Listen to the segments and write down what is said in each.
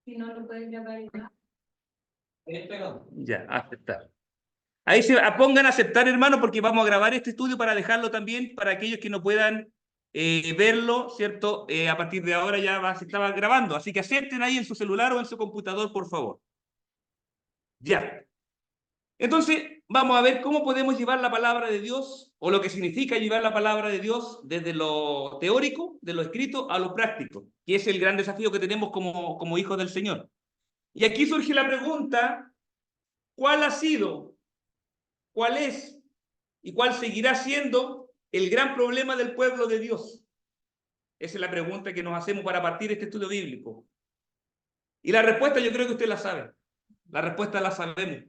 Si no lo puedes grabar igual. Ya, aceptar. Ahí pongan a aceptar, hermano, porque vamos a grabar este estudio para dejarlo también para aquellos que no puedan verlo, ¿cierto? A partir de ahora se estaba grabando, así que acepten ahí en su celular o en su computador, por favor. Ya. Entonces, vamos a ver cómo podemos llevar la palabra de Dios, o lo que significa llevar la palabra de Dios desde lo teórico, de lo escrito, a lo práctico, que es el gran desafío que tenemos como hijos del Señor. Y aquí surge la pregunta, ¿cuál ha sido, cuál es y cuál seguirá siendo el gran problema del pueblo de Dios? Esa es la pregunta que nos hacemos para partir este estudio bíblico. Y la respuesta yo creo que usted la sabe. La respuesta la sabemos.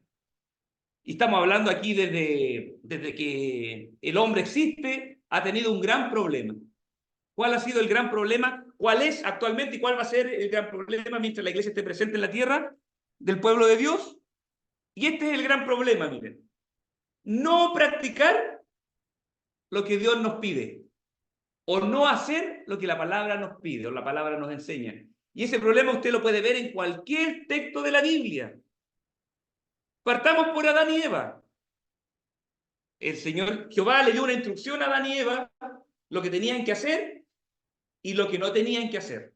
Y estamos hablando aquí desde que el hombre existe, ha tenido un gran problema. ¿Cuál ha sido el gran problema? ¿Cuál es actualmente y cuál va a ser el gran problema mientras la iglesia esté presente en la tierra del pueblo de Dios? Y este es el gran problema, miren. No practicar lo que Dios nos pide, o no hacer lo que la palabra nos pide, o la palabra nos enseña. Y ese problema usted lo puede ver en cualquier texto de la Biblia. Partamos por Adán y Eva. El Señor Jehová le dio una instrucción a Adán y Eva, lo que tenían que hacer y lo que no tenían que hacer.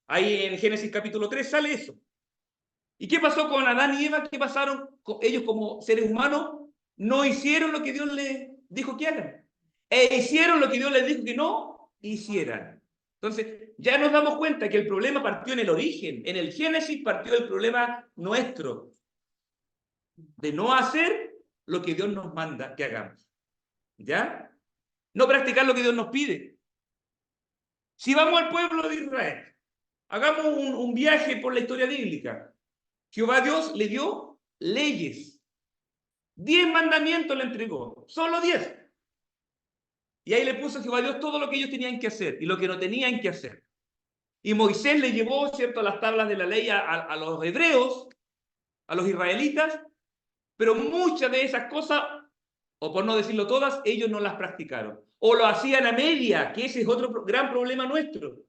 Ahí en Génesis capítulo 3 sale eso. ¿Y qué pasó con Adán y Eva? ¿Qué pasaron? Ellos como seres humanos no hicieron lo que Dios les dijo que hagan. E hicieron lo que Dios les dijo que no hicieran. Entonces, ya nos damos cuenta que el problema partió en el origen. En el Génesis partió el problema nuestro. De no hacer lo que Dios nos manda que hagamos. ¿Ya? No practicar lo que Dios nos pide. Si vamos al pueblo de Israel, hagamos un viaje por la historia bíblica. Jehová Dios le dio leyes. 10 mandamientos le entregó, solo 10. Y ahí le puso Jehová Dios todo lo que ellos tenían que hacer y lo que no tenían que hacer. Y Moisés le llevó, ¿cierto?, las tablas de la ley a los hebreos, a los israelitas, pero muchas de esas cosas, o por no decirlo todas, ellos no las practicaron. O lo hacían a media, que ese es otro gran problema nuestro,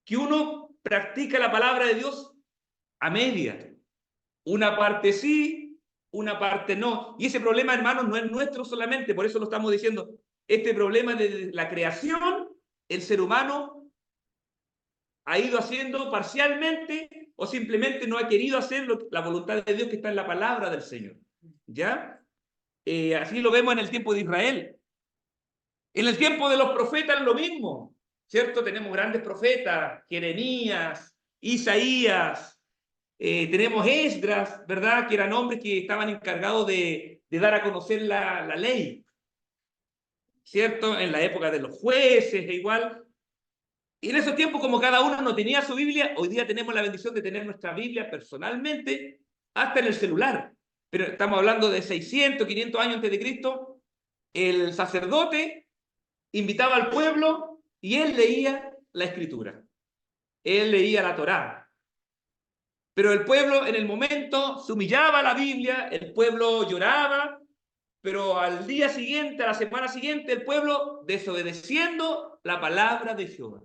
que uno practica la palabra de Dios a media. Una parte sí, una parte no. Y ese problema, hermanos, no es nuestro solamente, por eso lo estamos diciendo. Este problema de la creación, el ser humano ha ido haciendo parcialmente o simplemente no ha querido hacer la voluntad de Dios que está en la palabra del Señor. ¿Ya? Así lo vemos en el tiempo de Israel. En el tiempo de los profetas lo mismo, ¿cierto? Tenemos grandes profetas, Jeremías, Isaías, tenemos Esdras, ¿verdad? Que eran hombres que estaban encargados de dar a conocer la ley, ¿cierto? En la época de los jueces e igual. Y en esos tiempos, como cada uno no tenía su Biblia, hoy día tenemos la bendición de tener nuestra Biblia personalmente, hasta en el celular. Pero estamos hablando de 600, 500 años antes de Cristo. El sacerdote invitaba al pueblo y él leía la Escritura. Él leía la Torá. Pero el pueblo en el momento se humillaba a la Biblia, el pueblo lloraba, pero al día siguiente, a la semana siguiente, el pueblo desobedeciendo la palabra de Jehová.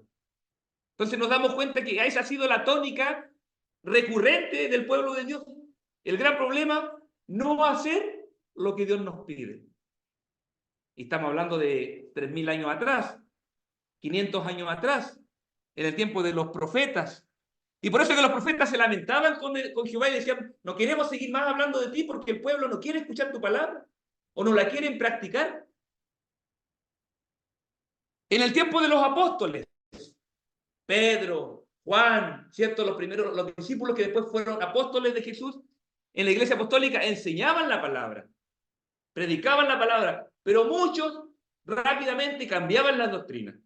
Entonces nos damos cuenta que esa ha sido la tónica recurrente del pueblo de Dios. El gran problema, no hacer lo que Dios nos pide. Y estamos hablando de 3000 años atrás, 500 años atrás, en el tiempo de los profetas. Y por eso que los profetas se lamentaban con Jehová y decían, no queremos seguir más hablando de ti porque el pueblo no quiere escuchar tu palabra o no la quieren practicar. En el tiempo de los apóstoles, Pedro, Juan, ¿cierto? Los discípulos que después fueron apóstoles de Jesús, en la iglesia apostólica enseñaban la palabra, predicaban la palabra, pero muchos rápidamente cambiaban las doctrinas.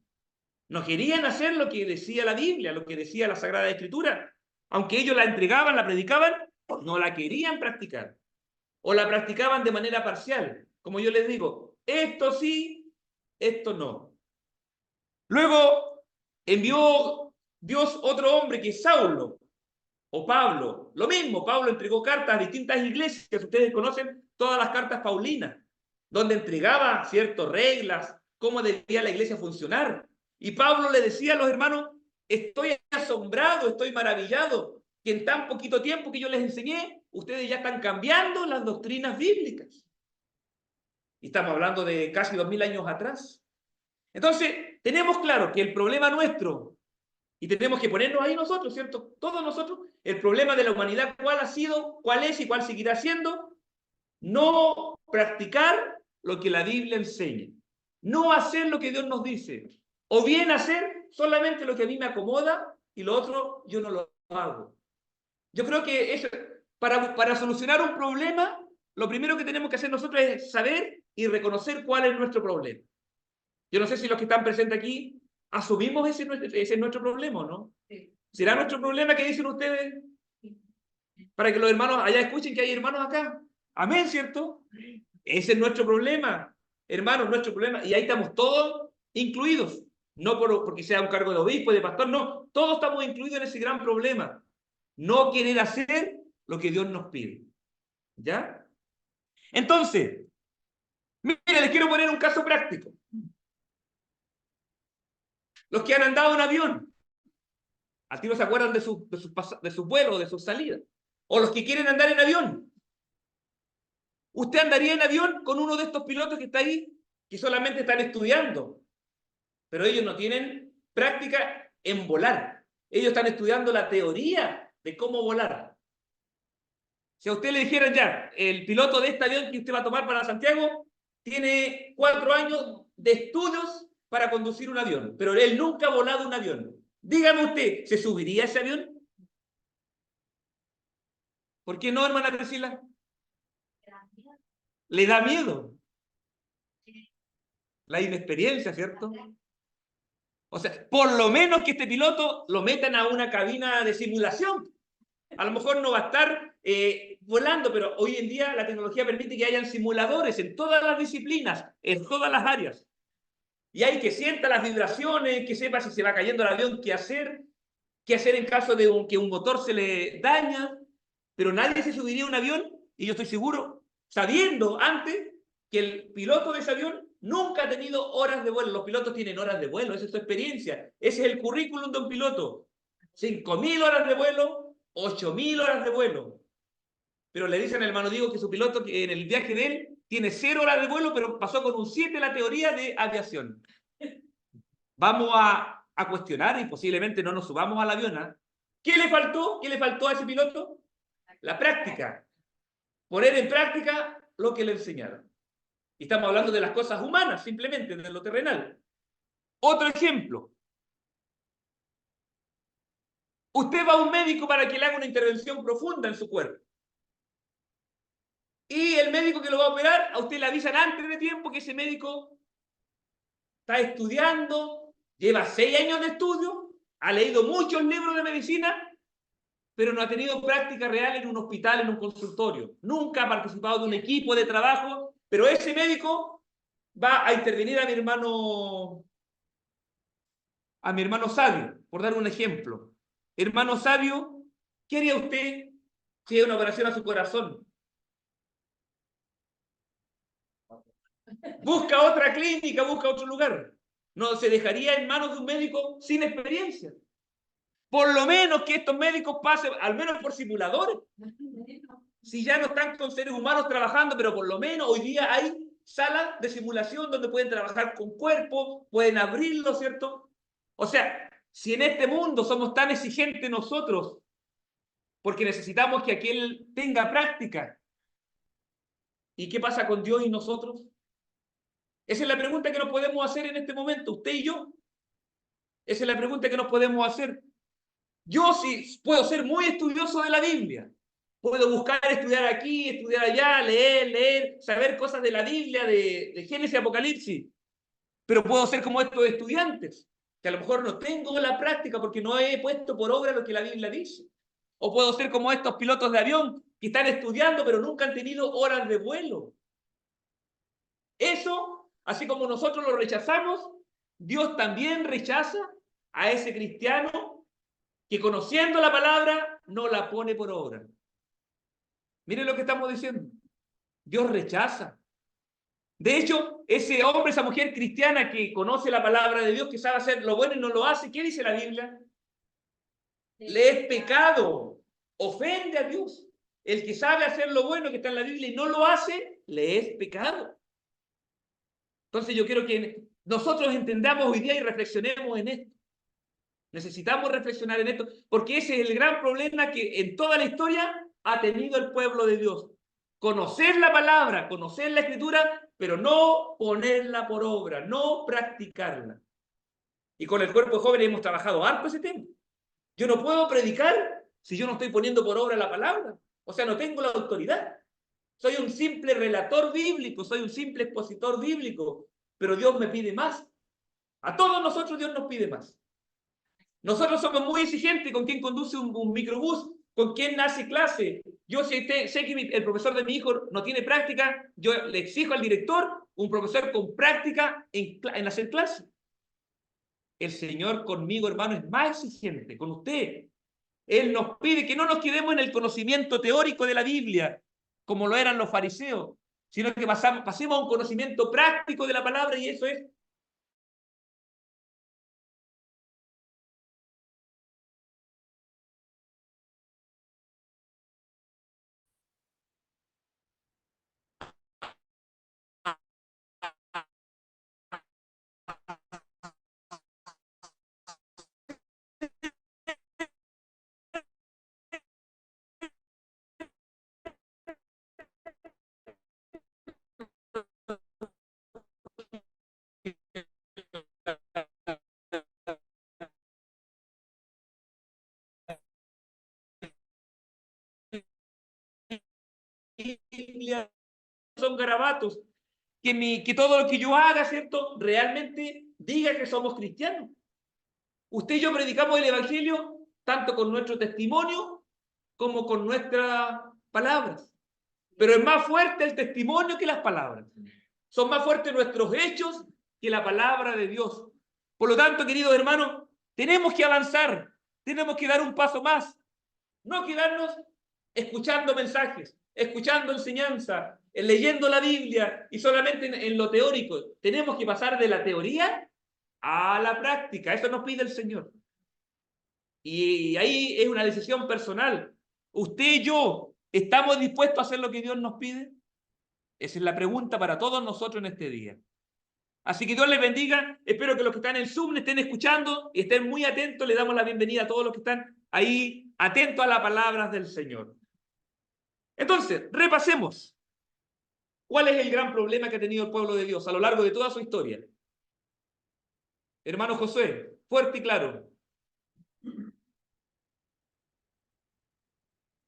No querían hacer lo que decía la Biblia, lo que decía la Sagrada Escritura. Aunque ellos la entregaban, la predicaban, no la querían practicar. O la practicaban de manera parcial. Como yo les digo, esto sí, esto no. Luego envió Dios otro hombre que es Saulo, o Pablo. Lo mismo, Pablo entregó cartas a distintas iglesias, ustedes conocen todas las cartas paulinas, donde entregaba ciertas reglas, cómo debía la iglesia funcionar. Y Pablo le decía a los hermanos, estoy asombrado, estoy maravillado, que en tan poquito tiempo que yo les enseñé, ustedes ya están cambiando las doctrinas bíblicas. Y estamos hablando de casi 2000 años atrás. Entonces, tenemos claro que el problema nuestro, y tenemos que ponernos ahí nosotros, ¿cierto? Todos nosotros, el problema de la humanidad, ¿cuál ha sido, cuál es y cuál seguirá siendo? No practicar lo que la Biblia enseña. No hacer lo que Dios nos dice. O bien hacer solamente lo que a mí me acomoda y lo otro yo no lo hago. Yo creo que eso, para solucionar un problema, lo primero que tenemos que hacer nosotros es saber y reconocer cuál es nuestro problema. Yo no sé si los que están presentes aquí asumimos ese es nuestro problema, ¿no? Sí. ¿Será nuestro problema que dicen ustedes? Para que los hermanos allá escuchen que hay hermanos acá. Amén, ¿cierto? Ese es nuestro problema, hermanos, nuestro problema. Y ahí estamos todos incluidos. No porque sea un cargo de obispo, de pastor, no. Todos estamos incluidos en ese gran problema. No querer hacer lo que Dios nos pide. ¿Ya? Entonces, mire, les quiero poner un caso práctico. Los que han andado en avión, ¿a ti no se acuerdan de sus vuelos, de sus salidas? O los que quieren andar en avión. ¿Usted andaría en avión con uno de estos pilotos que está ahí, que solamente están estudiando? Pero ellos no tienen práctica en volar. Ellos están estudiando la teoría de cómo volar. Si a usted le dijeran ya, el piloto de este avión que usted va a tomar para Santiago tiene 4 años de estudios para conducir un avión, pero él nunca ha volado un avión. Dígame usted, ¿se subiría a ese avión? ¿Por qué no, hermana Priscila? Le da miedo. La inexperiencia, ¿cierto? O sea, por lo menos que este piloto lo metan a una cabina de simulación. A lo mejor no va a estar volando, pero hoy en día la tecnología permite que hayan simuladores en todas las disciplinas, en todas las áreas. Y hay que sienta las vibraciones, que sepa si se va cayendo el avión, qué hacer en caso de que un motor se le daña. Pero nadie se subiría a un avión, y yo estoy seguro, sabiendo antes que el piloto de ese avión nunca ha tenido horas de vuelo. Los pilotos tienen horas de vuelo, esa es su experiencia. Ese es el currículum de un piloto. 5.000 horas de vuelo, 8.000 horas de vuelo. Pero le dicen al hermano Diego que su piloto, que en el viaje de él, tiene 0 horas de vuelo, pero pasó con un 7 la teoría de aviación. Vamos a cuestionar y posiblemente no nos subamos al avión. ¿Eh? ¿Qué le faltó? ¿Qué le faltó a ese piloto? La práctica. Poner en práctica lo que le enseñaron. Y estamos hablando de las cosas humanas, simplemente, de lo terrenal. Otro ejemplo. Usted va a un médico para que le haga una intervención profunda en su cuerpo. Y el médico que lo va a operar, a usted le avisan antes de tiempo que ese médico está estudiando, lleva 6 años de estudio, ha leído muchos libros de medicina, pero no ha tenido práctica real en un hospital, en un consultorio. Nunca ha participado de un equipo de trabajo, pero ese médico va a intervenir a mi hermano Sabio, por dar un ejemplo. Hermano Sabio, ¿qué haría usted si hay una operación a su corazón? Busca otra clínica, busca otro lugar. No se dejaría en manos de un médico sin experiencia. Por lo menos que estos médicos pasen, al menos por simuladores. Si ya no están con seres humanos trabajando, pero por lo menos hoy día hay salas de simulación donde pueden trabajar con cuerpos, pueden abrirlo, ¿cierto? O sea, si en este mundo somos tan exigentes nosotros, porque necesitamos que aquel tenga práctica, ¿y qué pasa con Dios y nosotros? Esa es la pregunta que nos podemos hacer en este momento, usted y yo. Esa es la pregunta que nos podemos hacer. Yo sí puedo ser muy estudioso de la Biblia. Puedo buscar estudiar aquí, estudiar allá, leer, saber cosas de la Biblia, de Génesis y Apocalipsis. Pero puedo ser como estos estudiantes, que a lo mejor no tengo la práctica porque no he puesto por obra lo que la Biblia dice. O puedo ser como estos pilotos de avión que están estudiando pero nunca han tenido horas de vuelo. Eso, así como nosotros lo rechazamos, Dios también rechaza a ese cristiano que conociendo la palabra no la pone por obra. Miren lo que estamos diciendo. Dios rechaza. De hecho, ese hombre, esa mujer cristiana que conoce la palabra de Dios, que sabe hacer lo bueno y no lo hace, ¿qué dice la Biblia? Le es pecado ofende a Dios. El que sabe hacer lo bueno que está en la Biblia y no lo hace, le es pecado. Entonces yo quiero que nosotros entendamos hoy día y reflexionemos en esto. Necesitamos reflexionar en esto, porque ese es el gran problema que en toda la historia ha tenido el pueblo de Dios. Conocer la palabra, conocer la escritura, pero no ponerla por obra, no practicarla. Y con el cuerpo de jóvenes hemos trabajado harto ese tema. Yo no puedo predicar si yo no estoy poniendo por obra la palabra. O sea, no tengo la autoridad. Soy un simple relator bíblico, soy un simple expositor bíblico, pero Dios me pide más. A todos nosotros Dios nos pide más. Nosotros somos muy exigentes con quien conduce un microbús, con quien hace clase. Yo sé que el profesor de mi hijo no tiene práctica, yo le exijo al director un profesor con práctica en hacer clase. El Señor conmigo, hermano, es más exigente, con usted. Él nos pide que no nos quedemos en el conocimiento teórico de la Biblia, como lo eran los fariseos, sino que pasemos a un conocimiento práctico de la palabra, y eso es Biblia, son garabatos, que todo lo que yo haga, ¿cierto?, realmente diga que somos cristianos. Usted y yo predicamos el Evangelio tanto con nuestro testimonio como con nuestras palabras. Pero es más fuerte el testimonio que las palabras. Son más fuertes nuestros hechos que la palabra de Dios. Por lo tanto, queridos hermanos, tenemos que avanzar, tenemos que dar un paso más. No quedarnos escuchando mensajes, escuchando enseñanza, leyendo la Biblia y solamente en lo teórico. Tenemos que pasar de la teoría a la práctica. Eso nos pide el Señor. Y ahí es una decisión personal. ¿Usted y yo estamos dispuestos a hacer lo que Dios nos pide? Esa es la pregunta para todos nosotros en este día. Así que Dios les bendiga. Espero que los que están en Zoom estén escuchando y estén muy atentos. Le damos la bienvenida a todos los que están ahí atentos a las palabras del Señor. Entonces, repasemos. ¿Cuál es el gran problema que ha tenido el pueblo de Dios a lo largo de toda su historia? Hermano Josué, fuerte y claro.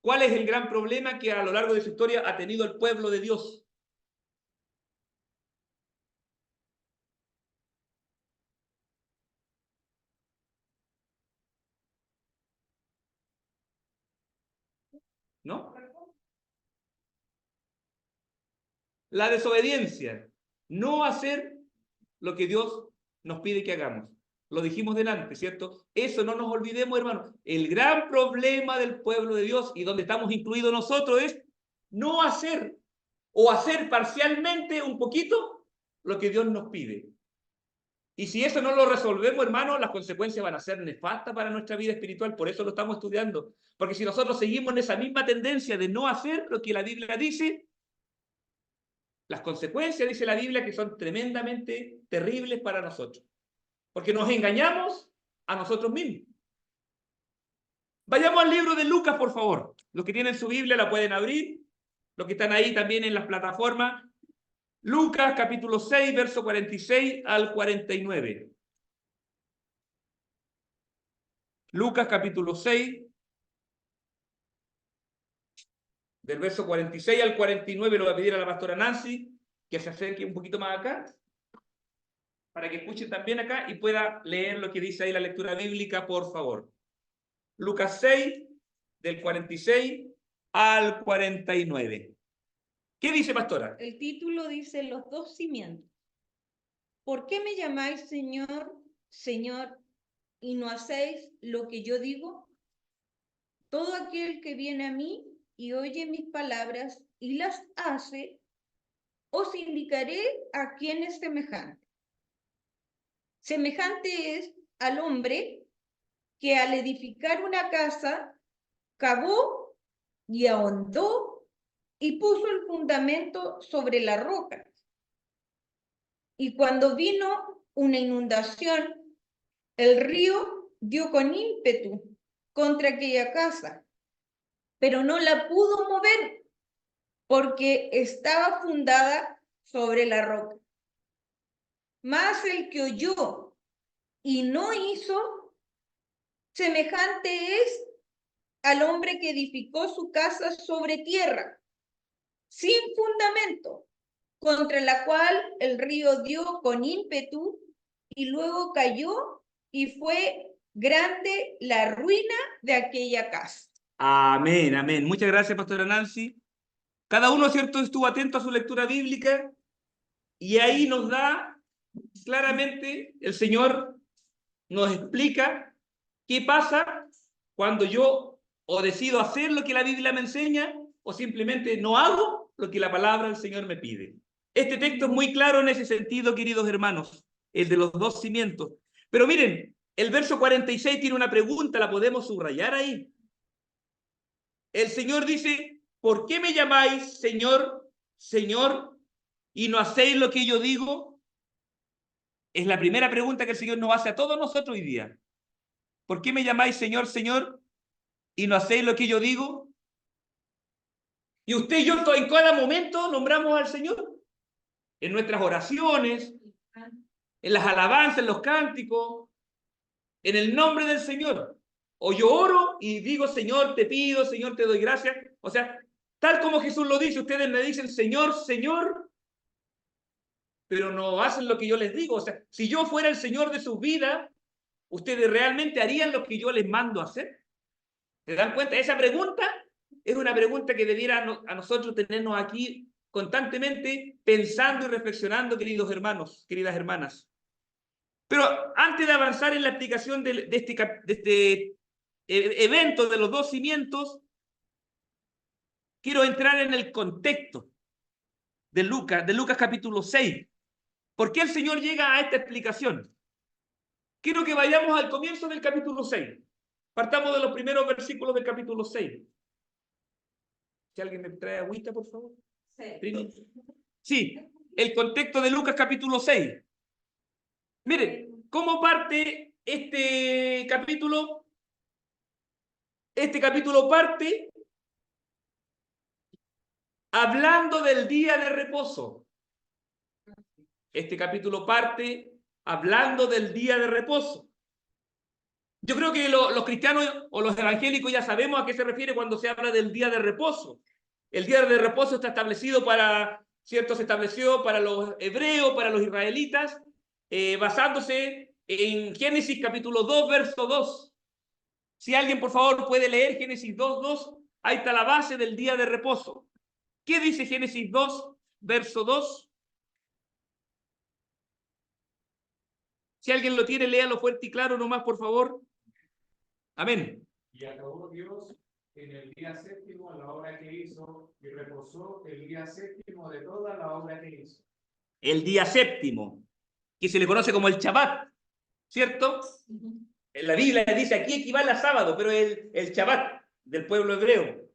¿Cuál es el gran problema que a lo largo de su historia ha tenido el pueblo de Dios? ¿No? La desobediencia. No hacer lo que Dios nos pide que hagamos. Lo dijimos delante, ¿cierto? Eso no nos olvidemos, hermanos. El gran problema del pueblo de Dios y donde estamos incluidos nosotros es no hacer o hacer parcialmente un poquito lo que Dios nos pide. Y si eso no lo resolvemos, hermano, las consecuencias van a ser nefastas para nuestra vida espiritual. Por eso lo estamos estudiando. Porque si nosotros seguimos en esa misma tendencia de no hacer lo que la Biblia dice, las consecuencias, dice la Biblia, que son tremendamente terribles para nosotros. Porque nos engañamos a nosotros mismos. Vayamos al libro de Lucas, por favor. Los que tienen su Biblia la pueden abrir. Los que están ahí también en las plataformas. Lucas capítulo 6, verso 46 al 49. Lucas capítulo 6, del verso 46 al 49, lo voy a pedir a la pastora Nancy que se acerque un poquito más acá, para que escuchen también acá y pueda leer lo que dice ahí la lectura bíblica, por favor. Lucas 6, del 46 al 49. ¿Qué dice, pastora? El título dice Los dos cimientos. ¿Por qué me llamáis Señor, Señor, y no hacéis lo que yo digo? Todo aquel que viene a mí y oye mis palabras y las hace, os indicaré a quién es semejante. Semejante es al hombre que al edificar una casa, cavó y ahondó y puso el fundamento sobre la roca. Y cuando vino una inundación, el río dio con ímpetu contra aquella casa, pero no la pudo mover porque estaba fundada sobre la roca. Mas el que oyó y no hizo, semejante es al hombre que edificó su casa sobre tierra, sin fundamento, contra la cual el río dio con ímpetu y luego cayó y fue grande la ruina de aquella casa. Amén, amén. Muchas gracias, pastora Nancy. Cada uno, ¿cierto?, estuvo atento a su lectura bíblica y ahí nos da claramente, el Señor nos explica qué pasa cuando yo o decido hacer lo que la Biblia me enseña o simplemente no hago lo que la palabra del Señor me pide. Este texto es muy claro en ese sentido, queridos hermanos, el de los dos cimientos. Pero miren, el verso 46 tiene una pregunta, la podemos subrayar ahí. El Señor dice, ¿por qué me llamáis Señor, Señor, y no hacéis lo que yo digo? Es la primera pregunta que el Señor nos hace a todos nosotros hoy día. ¿Por qué me llamáis Señor, Señor, y no hacéis lo que yo digo? Y usted y yo en cada momento nombramos al Señor. En nuestras oraciones, en las alabanzas, en los cánticos, en el nombre del Señor. O yo oro y digo, Señor, te pido, Señor, te doy gracias. O sea, tal como Jesús lo dice, ustedes me dicen, Señor, Señor, pero no hacen lo que yo les digo. O sea, si yo fuera el Señor de sus vidas, ustedes realmente harían lo que yo les mando a hacer. ¿Se dan cuenta? Esa pregunta es una pregunta que debiera a nosotros tenernos aquí constantemente pensando y reflexionando, queridos hermanos, queridas hermanas. Pero antes de avanzar en la explicación de este evento de los dos cimientos, quiero entrar en el contexto de Lucas capítulo 6. ¿Por qué el Señor llega a esta explicación? Quiero que vayamos al comienzo del capítulo 6. Partamos de los primeros versículos del capítulo 6. Si alguien me trae agüita, por favor. Sí, el contexto de Lucas capítulo 6. Miren, ¿cómo parte este capítulo? Este capítulo parte hablando del día de reposo. Este capítulo parte hablando del día de reposo. Yo creo que los cristianos o los evangélicos ya sabemos a qué se refiere cuando se habla del día de reposo. El día de reposo está establecido para, ¿cierto? Se estableció para los hebreos, para los israelitas, basándose en Génesis capítulo 2, verso 2. Si alguien, por favor, puede leer Génesis 2, 2, ahí está la base del día de reposo. ¿Qué dice Génesis 2, verso 2? Si alguien lo tiene, léalo fuerte y claro nomás, por favor. Amén. Y acabó Dios en el día séptimo la obra que hizo, y reposó el día séptimo de toda la obra que hizo. El día séptimo, que se le conoce como el Shabbat, ¿cierto? En la Biblia dice aquí equivale a sábado, pero el Shabbat del pueblo hebreo.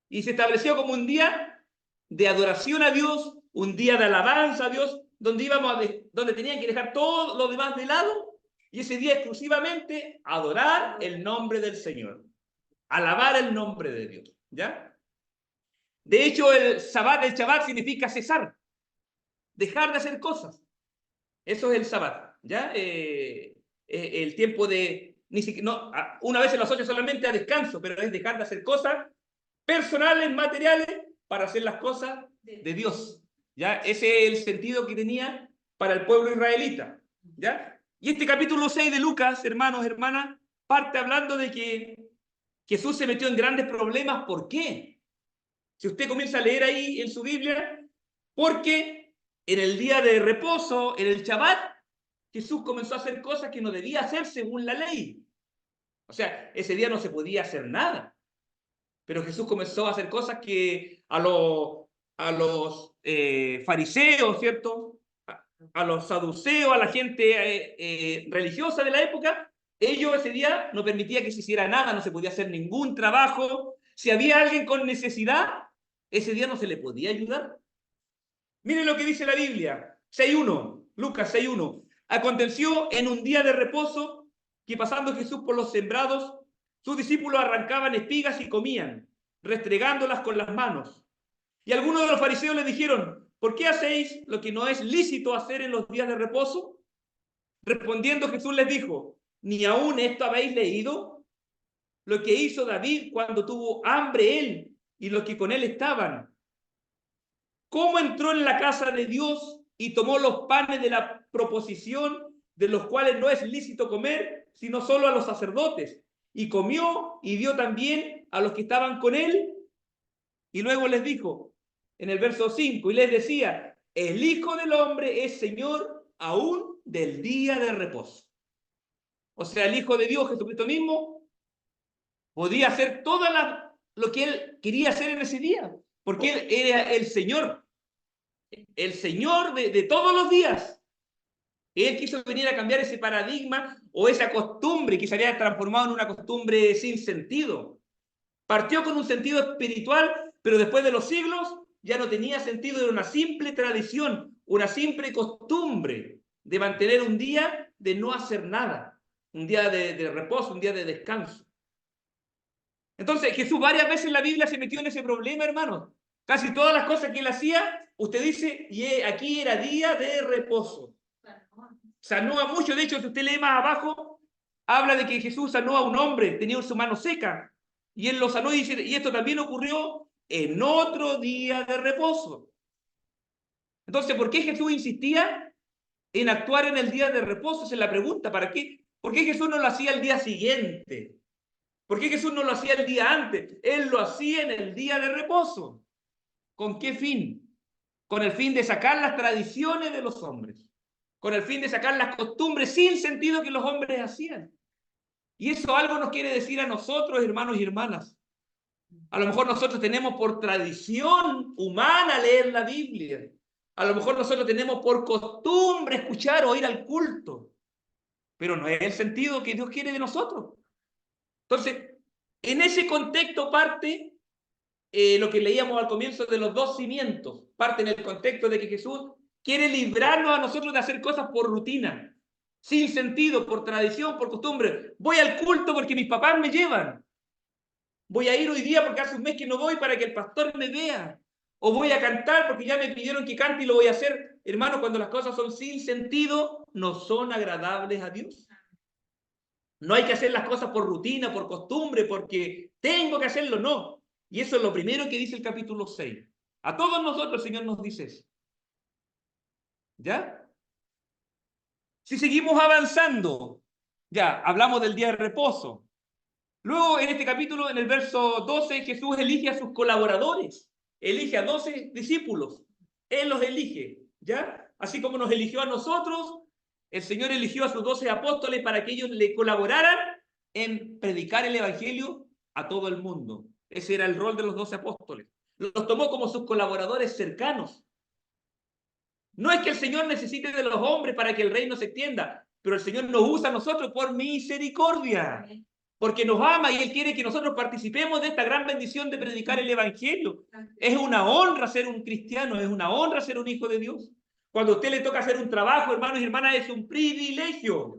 Y se estableció como un día de adoración a Dios, un día de alabanza a Dios, donde tenían que dejar todo lo demás de lado, y ese día exclusivamente adorar el nombre del Señor, alabar el nombre de Dios, ¿ya? De hecho, el Shabbat significa cesar, dejar de hacer cosas. Eso es el Shabbat, ¿ya? El tiempo de, una vez en las 8 solamente a descanso, pero es dejar de hacer cosas personales, materiales, para hacer las cosas de Dios, ¿ya? Ese es el sentido que tenía para el pueblo israelita, ¿ya? Y este capítulo 6 de Lucas, hermanos, hermanas, parte hablando de que Jesús se metió en grandes problemas. ¿Por qué? Si usted comienza a leer ahí en su Biblia, porque en el día de reposo, en el Shabbat, Jesús comenzó a hacer cosas que no debía hacer según la ley. O sea, ese día no se podía hacer nada. Pero Jesús comenzó a hacer cosas que a los fariseos, ¿cierto? A los saduceos, a la gente religiosa de la época, ellos ese día no permitía que se hiciera nada, no se podía hacer ningún trabajo, Si había alguien con necesidad, ese día no se le podía ayudar. Miren lo que dice la Biblia, 6.1, Lucas 6.1. Aconteció en un día de reposo que pasando Jesús por los sembrados, sus discípulos arrancaban espigas y comían, restregándolas con las manos. Y algunos de los fariseos le dijeron, ¿por qué hacéis lo que no es lícito hacer en los días de reposo? Respondiendo Jesús les dijo, ¿ni aún esto habéis leído? Lo que hizo David cuando tuvo hambre él y los que con él estaban. ¿Cómo entró en la casa de Dios y tomó los panes de la proposición, de los cuales no es lícito comer, sino solo a los sacerdotes? Y comió y dio también a los que estaban con él. Y luego les dijo, en el verso 5, y les decía, el Hijo del Hombre es Señor aún del día de reposo. O sea, el Hijo de Dios, Jesucristo mismo, podía hacer todo lo que él quería hacer en ese día, porque él era el Señor de todos los días. Él quiso venir a cambiar ese paradigma o esa costumbre que se había transformado en una costumbre sin sentido. Partió con un sentido espiritual, pero después de los siglos ya no tenía sentido, era una simple tradición, una simple costumbre de mantener un día de no hacer nada, un día de reposo, un día de descanso. Entonces, Jesús varias veces en la Biblia se metió en ese problema, hermanos. Casi todas las cosas que él hacía, usted dice, y aquí era día de reposo. Sanó a muchos, de hecho, si usted lee más abajo, habla de que Jesús sanó a un hombre, tenía su mano seca, y él lo sanó y dice, y esto también ocurrió en otro día de reposo. Entonces, ¿por qué Jesús insistía en actuar en el día de reposo? Esa es la pregunta, ¿para qué? ¿Por qué Jesús no lo hacía el día siguiente? ¿Por qué Jesús no lo hacía el día antes? Él lo hacía en el día de reposo. ¿Con qué fin? Con el fin de sacar las tradiciones de los hombres, con el fin de sacar las costumbres sin sentido que los hombres hacían. Y eso algo nos quiere decir a nosotros, hermanos y hermanas. A lo mejor nosotros tenemos por tradición humana leer la Biblia. A lo mejor nosotros tenemos por costumbre escuchar o ir al culto. Pero no es el sentido que Dios quiere de nosotros. Entonces, en ese contexto parte lo que leíamos al comienzo de los dos cimientos. Parte en el contexto de que Jesús quiere librarnos a nosotros de hacer cosas por rutina, sin sentido, por tradición, por costumbre. Voy al culto porque mis papás me llevan. Voy a ir hoy día porque hace un mes que no voy para que el pastor me vea. O voy a cantar porque ya me pidieron que cante y lo voy a hacer. Hermano, cuando las cosas son sin sentido, no son agradables a Dios. No hay que hacer las cosas por rutina, por costumbre, porque tengo que hacerlo, no. Y eso es lo primero que dice el capítulo 6. A todos nosotros el Señor nos dice eso. ¿Ya? Si seguimos avanzando, ya hablamos del día de reposo. Luego en este capítulo, en el verso 12, Jesús elige a sus colaboradores. Elige a 12 discípulos. Él los elige, ¿ya? Así como nos eligió a nosotros, el Señor eligió a sus 12 apóstoles para que ellos le colaboraran en predicar el evangelio a todo el mundo. Ese era el rol de los 12 apóstoles. Los tomó como sus colaboradores cercanos. No es que el Señor necesite de los hombres para que el reino se extienda, pero el Señor nos usa a nosotros por misericordia, porque nos ama y Él quiere que nosotros participemos de esta gran bendición de predicar el evangelio. Es una honra ser un cristiano, es una honra ser un hijo de Dios. Cuando a usted le toca hacer un trabajo, hermanos y hermanas, es un privilegio.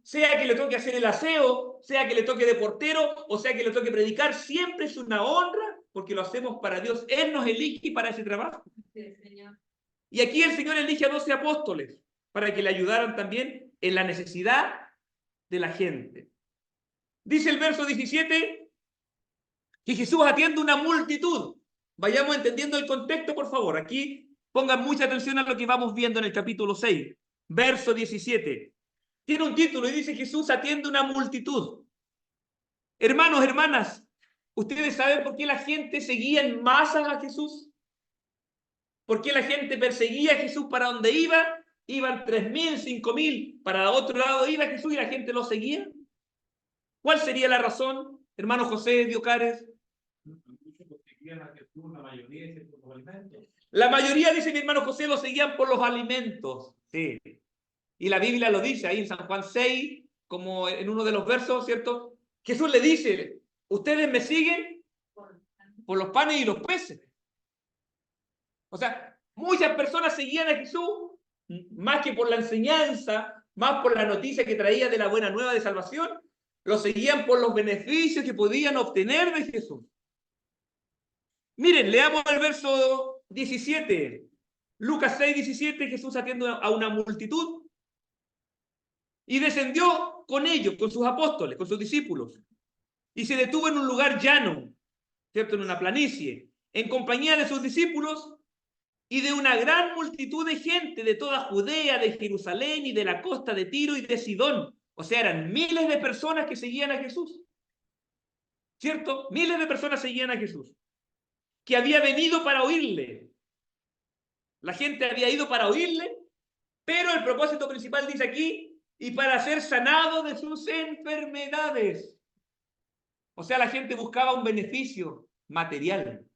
Sea que le toque hacer el aseo, sea que le toque de portero, o sea que le toque predicar, siempre es una honra porque lo hacemos para Dios. Él nos elige para ese trabajo. Sí, Señor. Y aquí el Señor elige a 12 apóstoles para que le ayudaran también en la necesidad de la gente. Dice el verso 17 que Jesús atiende una multitud. Vayamos entendiendo el contexto, por favor. Aquí pongan mucha atención a lo que vamos viendo en el capítulo 6, verso 17. Tiene un título y dice Jesús atiende una multitud. Hermanos, hermanas, ¿ustedes saben por qué la gente seguía en masa a Jesús? ¿Por qué la gente perseguía a Jesús para donde iba? Iban 3.000, 5.000, para otro lado iba Jesús y la gente lo seguía. ¿Cuál sería la razón, hermano José Diocares? La mayoría, dice mi hermano José, lo seguían por los alimentos. Sí. Y la Biblia lo dice ahí en San Juan 6, como en uno de los versos, ¿cierto? Jesús le dice, ustedes me siguen por los panes y los peces. O sea, muchas personas seguían a Jesús, más que por la enseñanza, más por la noticia que traía de la buena nueva de salvación, lo seguían por los beneficios que podían obtener de Jesús. Miren, leamos el verso 17. Lucas 6, 17, Jesús atiende a una multitud y descendió con ellos, con sus apóstoles, con sus discípulos, y se detuvo en un lugar llano, ¿cierto? En una planicie, en compañía de sus discípulos y de una gran multitud de gente de toda Judea, de Jerusalén y de la costa de Tiro y de Sidón. O sea, eran miles de personas que seguían a Jesús, ¿cierto? Miles de personas seguían a Jesús, que había venido para oírle. La gente había ido para oírle, pero el propósito principal dice aquí, y para ser sanado de sus enfermedades. O sea, la gente buscaba un beneficio material,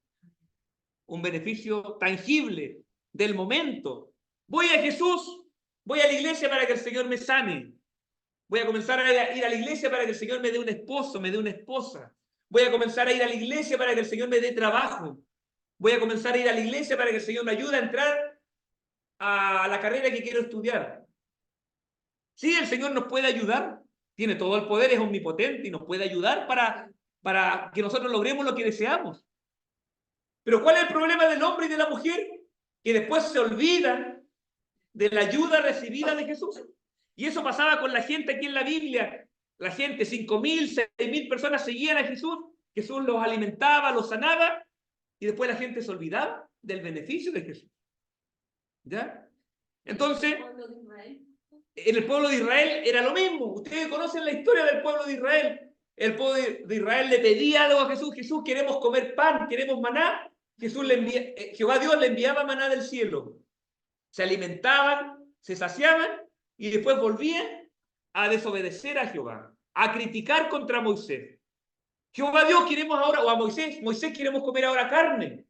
un beneficio tangible del momento. Voy a Jesús, voy a la iglesia para que el Señor me sane. Voy a comenzar a ir a la iglesia para que el Señor me dé un esposo, me dé una esposa. Voy a comenzar a ir a la iglesia para que el Señor me dé trabajo. Voy a comenzar a ir a la iglesia para que el Señor me ayude a entrar a la carrera que quiero estudiar. Sí, el Señor nos puede ayudar. Tiene todo el poder, es omnipotente y nos puede ayudar para que nosotros logremos lo que deseamos. Pero ¿cuál es el problema del hombre y de la mujer? Que después se olvidan de la ayuda recibida de Jesús. Y eso pasaba con la gente aquí en la Biblia. La gente, 5.000, 6.000 personas seguían a Jesús. Jesús los alimentaba, los sanaba. Y después la gente se olvidaba del beneficio de Jesús. ¿Ya? Entonces, en el pueblo de Israel era lo mismo. Ustedes conocen la historia del pueblo de Israel. El pueblo de Israel le pedía algo a Jesús. Jesús, queremos comer pan, queremos maná. Jehová Dios le enviaba maná del cielo. Se alimentaban, se saciaban y después volvían a desobedecer a Jehová, a criticar contra Moisés. Jehová Dios, queremos ahora, o a Moisés, queremos comer ahora carne.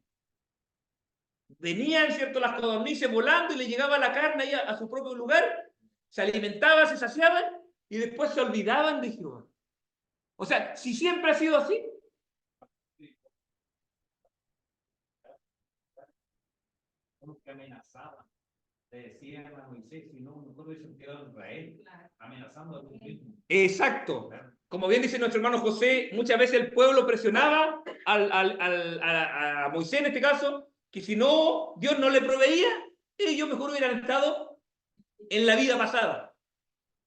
Venían, ¿cierto?, las codornices volando y le llegaba la carne ahí a su propio lugar, se alimentaban, se saciaban y después se olvidaban de Jehová. O sea, si siempre ha sido así. Como que amenazaban. Le decían a Moisés, si no, nosotros hubiésemos quedado en Israel, amenazando a los mismos. Exacto. Como bien dice nuestro hermano José, muchas veces el pueblo presionaba a Moisés en este caso, que si no, Dios no le proveía, ellos mejor hubieran estado en la vida pasada,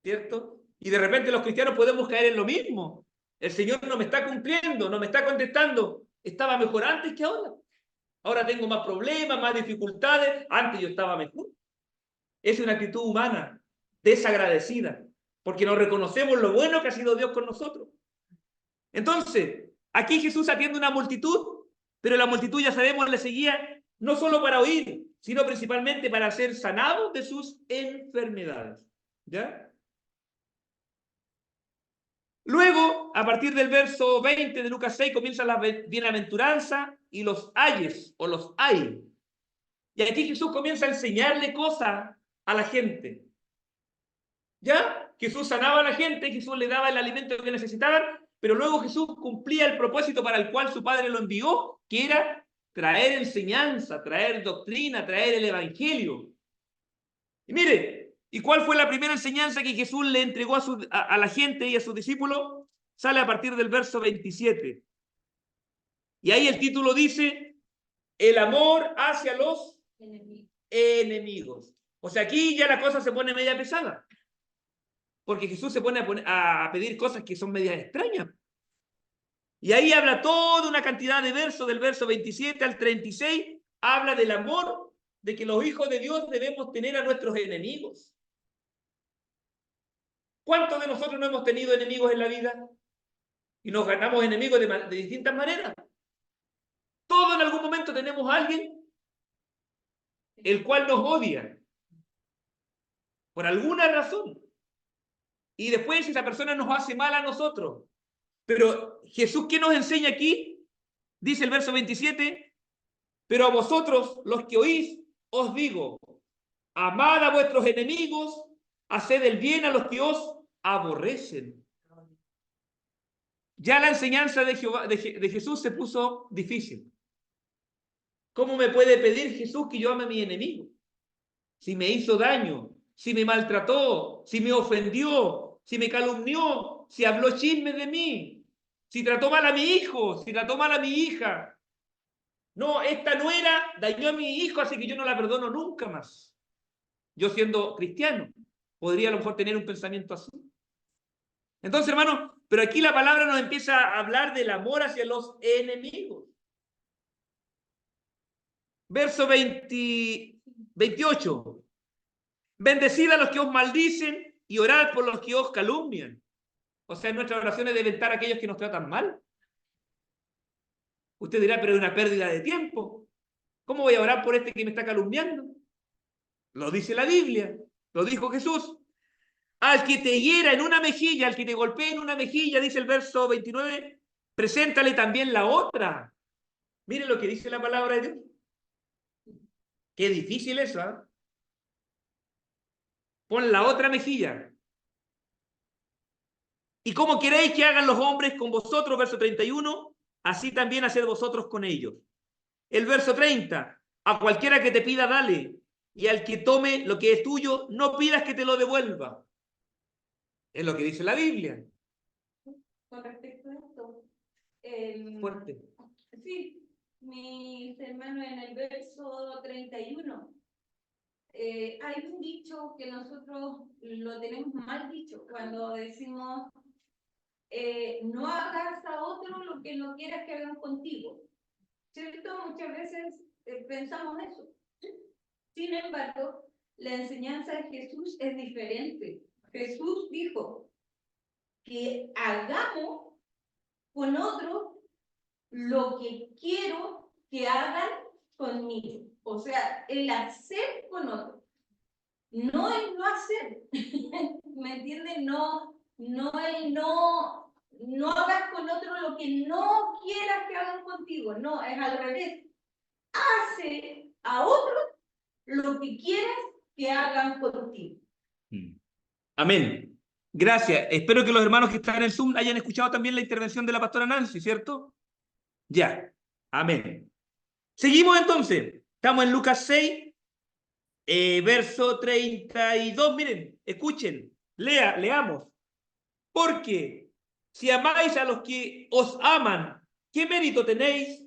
¿cierto? Y de repente los cristianos podemos caer en lo mismo. El Señor no me está cumpliendo, no me está contestando. Estaba mejor antes que ahora. Ahora tengo más problemas, más dificultades. Antes yo estaba mejor. Es una actitud humana, desagradecida, porque no reconocemos lo bueno que ha sido Dios con nosotros. Entonces, aquí Jesús atiende una multitud, pero la multitud, ya sabemos, le seguía no solo para oír, sino principalmente para ser sanados de sus enfermedades. ¿Ya? Luego, a partir del verso 20 de Lucas 6, comienza la bienaventuranza y los ayes, o los ay. Y aquí Jesús comienza a enseñarle cosas a la gente. ¿Ya? Jesús sanaba a la gente, Jesús le daba el alimento que necesitaban, pero luego Jesús cumplía el propósito para el cual su Padre lo envió, que era traer enseñanza, traer doctrina, traer el evangelio. Y mire, ¿y cuál fue la primera enseñanza que Jesús le entregó a la gente y a sus discípulos? Sale a partir del verso 27. Y ahí el título dice, el amor hacia los enemigos. O sea, aquí ya la cosa se pone media pesada. Porque Jesús se pone a pedir cosas que son medias extrañas. Y ahí habla toda una cantidad de versos, del verso 27 al 36, habla del amor de que los hijos de Dios debemos tener a nuestros enemigos. ¿Cuántos de nosotros no hemos tenido enemigos en la vida? Y nos ganamos enemigos de distintas maneras. Todos en algún momento tenemos a alguien el cual nos odia. Por alguna razón. Y después esa persona nos hace mal a nosotros. Pero Jesús, ¿qué nos enseña aquí? Dice el verso 27, pero a vosotros, los que oís, os digo, amad a vuestros enemigos, haced el bien a los que os aborrecen. Ya la enseñanza de, de Jesús se puso difícil. ¿Cómo me puede pedir Jesús que yo ame a mi enemigo? Si me hizo daño, si me maltrató, si me ofendió, si me calumnió, si habló chismes de mí, si trató mal a mi hijo, si trató mal a mi hija. No, esta nuera dañó a mi hijo, así que yo no la perdono nunca más. Yo siendo cristiano, podría a lo mejor tener un pensamiento así. Entonces, hermano, pero aquí la palabra nos empieza a hablar del amor hacia los enemigos. Verso 28. Bendecid a los que os maldicen y orad por los que os calumnian. O sea, en nuestras oraciones deben estar aquellos que nos tratan mal. Usted dirá, pero es una pérdida de tiempo. ¿Cómo voy a orar por este que me está calumniando? Lo dice la Biblia, lo dijo Jesús. Al que te hiera en una mejilla, al que te golpee en una mejilla, dice el verso 29, preséntale también la otra. Mire lo que dice la palabra de Dios. Qué difícil eso, ¿eh? Pon la otra mejilla. ¿Y cómo queréis que hagan los hombres con vosotros? Verso 31, así también haced vosotros con ellos. El verso 30, a cualquiera que te pida, dale. Y al que tome lo que es tuyo, no pidas que te lo devuelva. Es lo que dice la Biblia. Con respecto a esto, Fuerte. sí, mis hermanos, en el verso 31, hay un dicho que nosotros lo tenemos mal dicho cuando decimos no hagas a otro lo que no quieras que hagan contigo. ¿Cierto? Muchas veces pensamos eso. Sin embargo, la enseñanza de Jesús es diferente. Jesús dijo que hagamos con otros lo que quiero que hagan conmigo. O sea, el hacer con otros. No el no hacer. ¿Me entienden? No el no hagas con otro lo que no quieras que hagan contigo. No, es al revés. Hace a otros lo que quieras que hagan contigo. Amén. Gracias. Espero que los hermanos que están en el Zoom hayan escuchado también la intervención de la pastora Nancy, ¿cierto? Ya. Amén. Seguimos entonces. Estamos en Lucas 6, verso 32. Miren, escuchen, leamos. Porque si amáis a los que os aman, ¿qué mérito tenéis?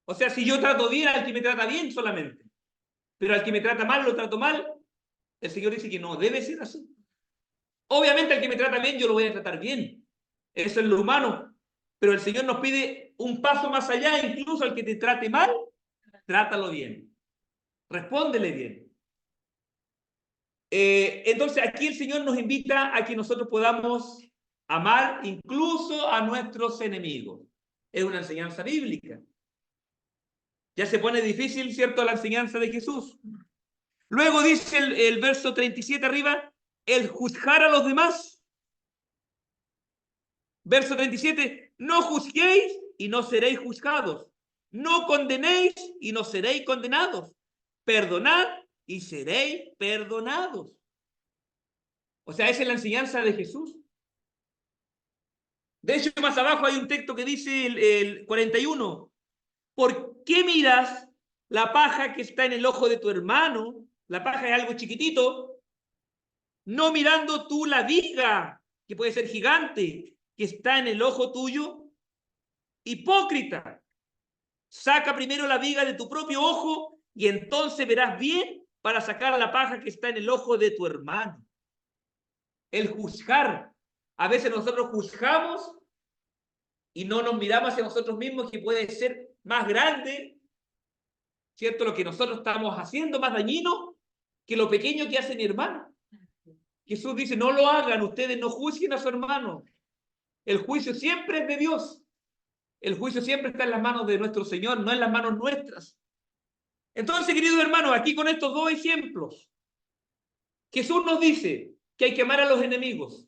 O sea, si yo trato bien al que me trata bien solamente, pero al que me trata mal lo trato mal, el Señor dice que no debe ser así. Obviamente al que me trata bien yo lo voy a tratar bien. Eso es lo humano. Pero el Señor nos pide un paso más allá, incluso al que te trate mal, trátalo bien. Respóndele bien. Entonces aquí el Señor nos invita a que nosotros podamos amar incluso a nuestros enemigos. Es una enseñanza bíblica. Ya se pone difícil, ¿cierto?, la enseñanza de Jesús. Luego dice el verso 37 arriba, el juzgar a los demás. Verso 37, no juzguéis y no seréis juzgados. No condenéis y no seréis condenados. Perdonad y seréis perdonados. O sea, esa es la enseñanza de Jesús. De hecho, más abajo hay un texto que dice el 41. ¿Por qué miras la paja que está en el ojo de tu hermano? La paja es algo chiquitito. No mirando tú la viga, que puede ser gigante, que está en el ojo tuyo. Hipócrita. Saca primero la viga de tu propio ojo y entonces verás bien para sacar la paja que está en el ojo de tu hermano. El juzgar. A veces nosotros juzgamos y no nos miramos hacia nosotros mismos, que puede ser más grande, ¿cierto?, lo que nosotros estamos haciendo, más dañino que lo pequeño que hace mi hermano. Jesús dice, no lo hagan, ustedes no juzguen a su hermano. El juicio siempre es de Dios. El juicio siempre está en las manos de nuestro Señor, no en las manos nuestras. Entonces, queridos hermanos, aquí con estos dos ejemplos, Jesús nos dice que hay que amar a los enemigos.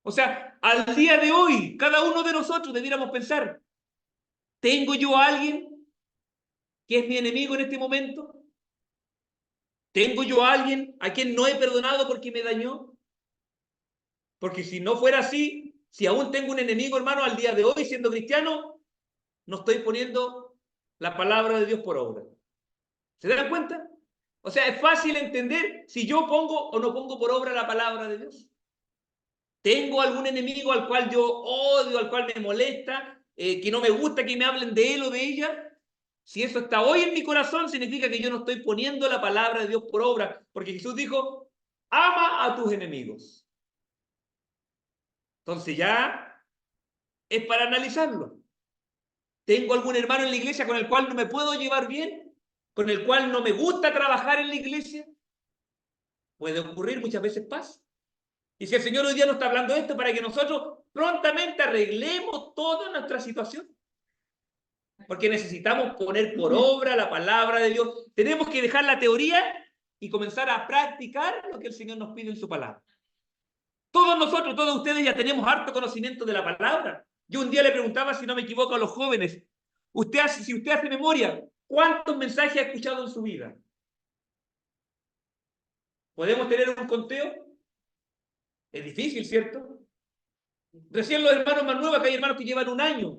O sea, al día de hoy, cada uno de nosotros debiéramos pensar, ¿tengo yo a alguien que es mi enemigo en este momento? ¿Tengo yo a alguien a quien no he perdonado porque me dañó? Porque si no fuera así, si aún tengo un enemigo, hermano, al día de hoy, siendo cristiano, no estoy poniendo la palabra de Dios por obra. ¿Se dan cuenta? O sea, es fácil entender si yo pongo o no pongo por obra la palabra de Dios. ¿Tengo algún enemigo al cual yo odio, al cual me molesta, que no me gusta que me hablen de él o de ella? Si eso está hoy en mi corazón, significa que yo no estoy poniendo la palabra de Dios por obra, porque Jesús dijo, ama a tus enemigos. Entonces ya es para analizarlo. ¿Tengo algún hermano en la iglesia con el cual no me puedo llevar bien? ¿Con el cual no me gusta trabajar en la iglesia? Puede ocurrir, muchas veces pasa. Y si el Señor hoy día nos está hablando de esto, para que nosotros prontamente arreglemos toda nuestra situación. Porque necesitamos poner por obra la palabra de Dios. Tenemos que dejar la teoría y comenzar a practicar lo que el Señor nos pide en su palabra. Todos nosotros, todos ustedes ya tenemos harto conocimiento de la palabra. Yo un día le preguntaba, si no me equivoco, a los jóvenes, si usted hace memoria, ¿cuántos mensajes ha escuchado en su vida? ¿Podemos tener un conteo? Es difícil, ¿cierto? Recién los hermanos más nuevos, que hay hermanos que llevan un año,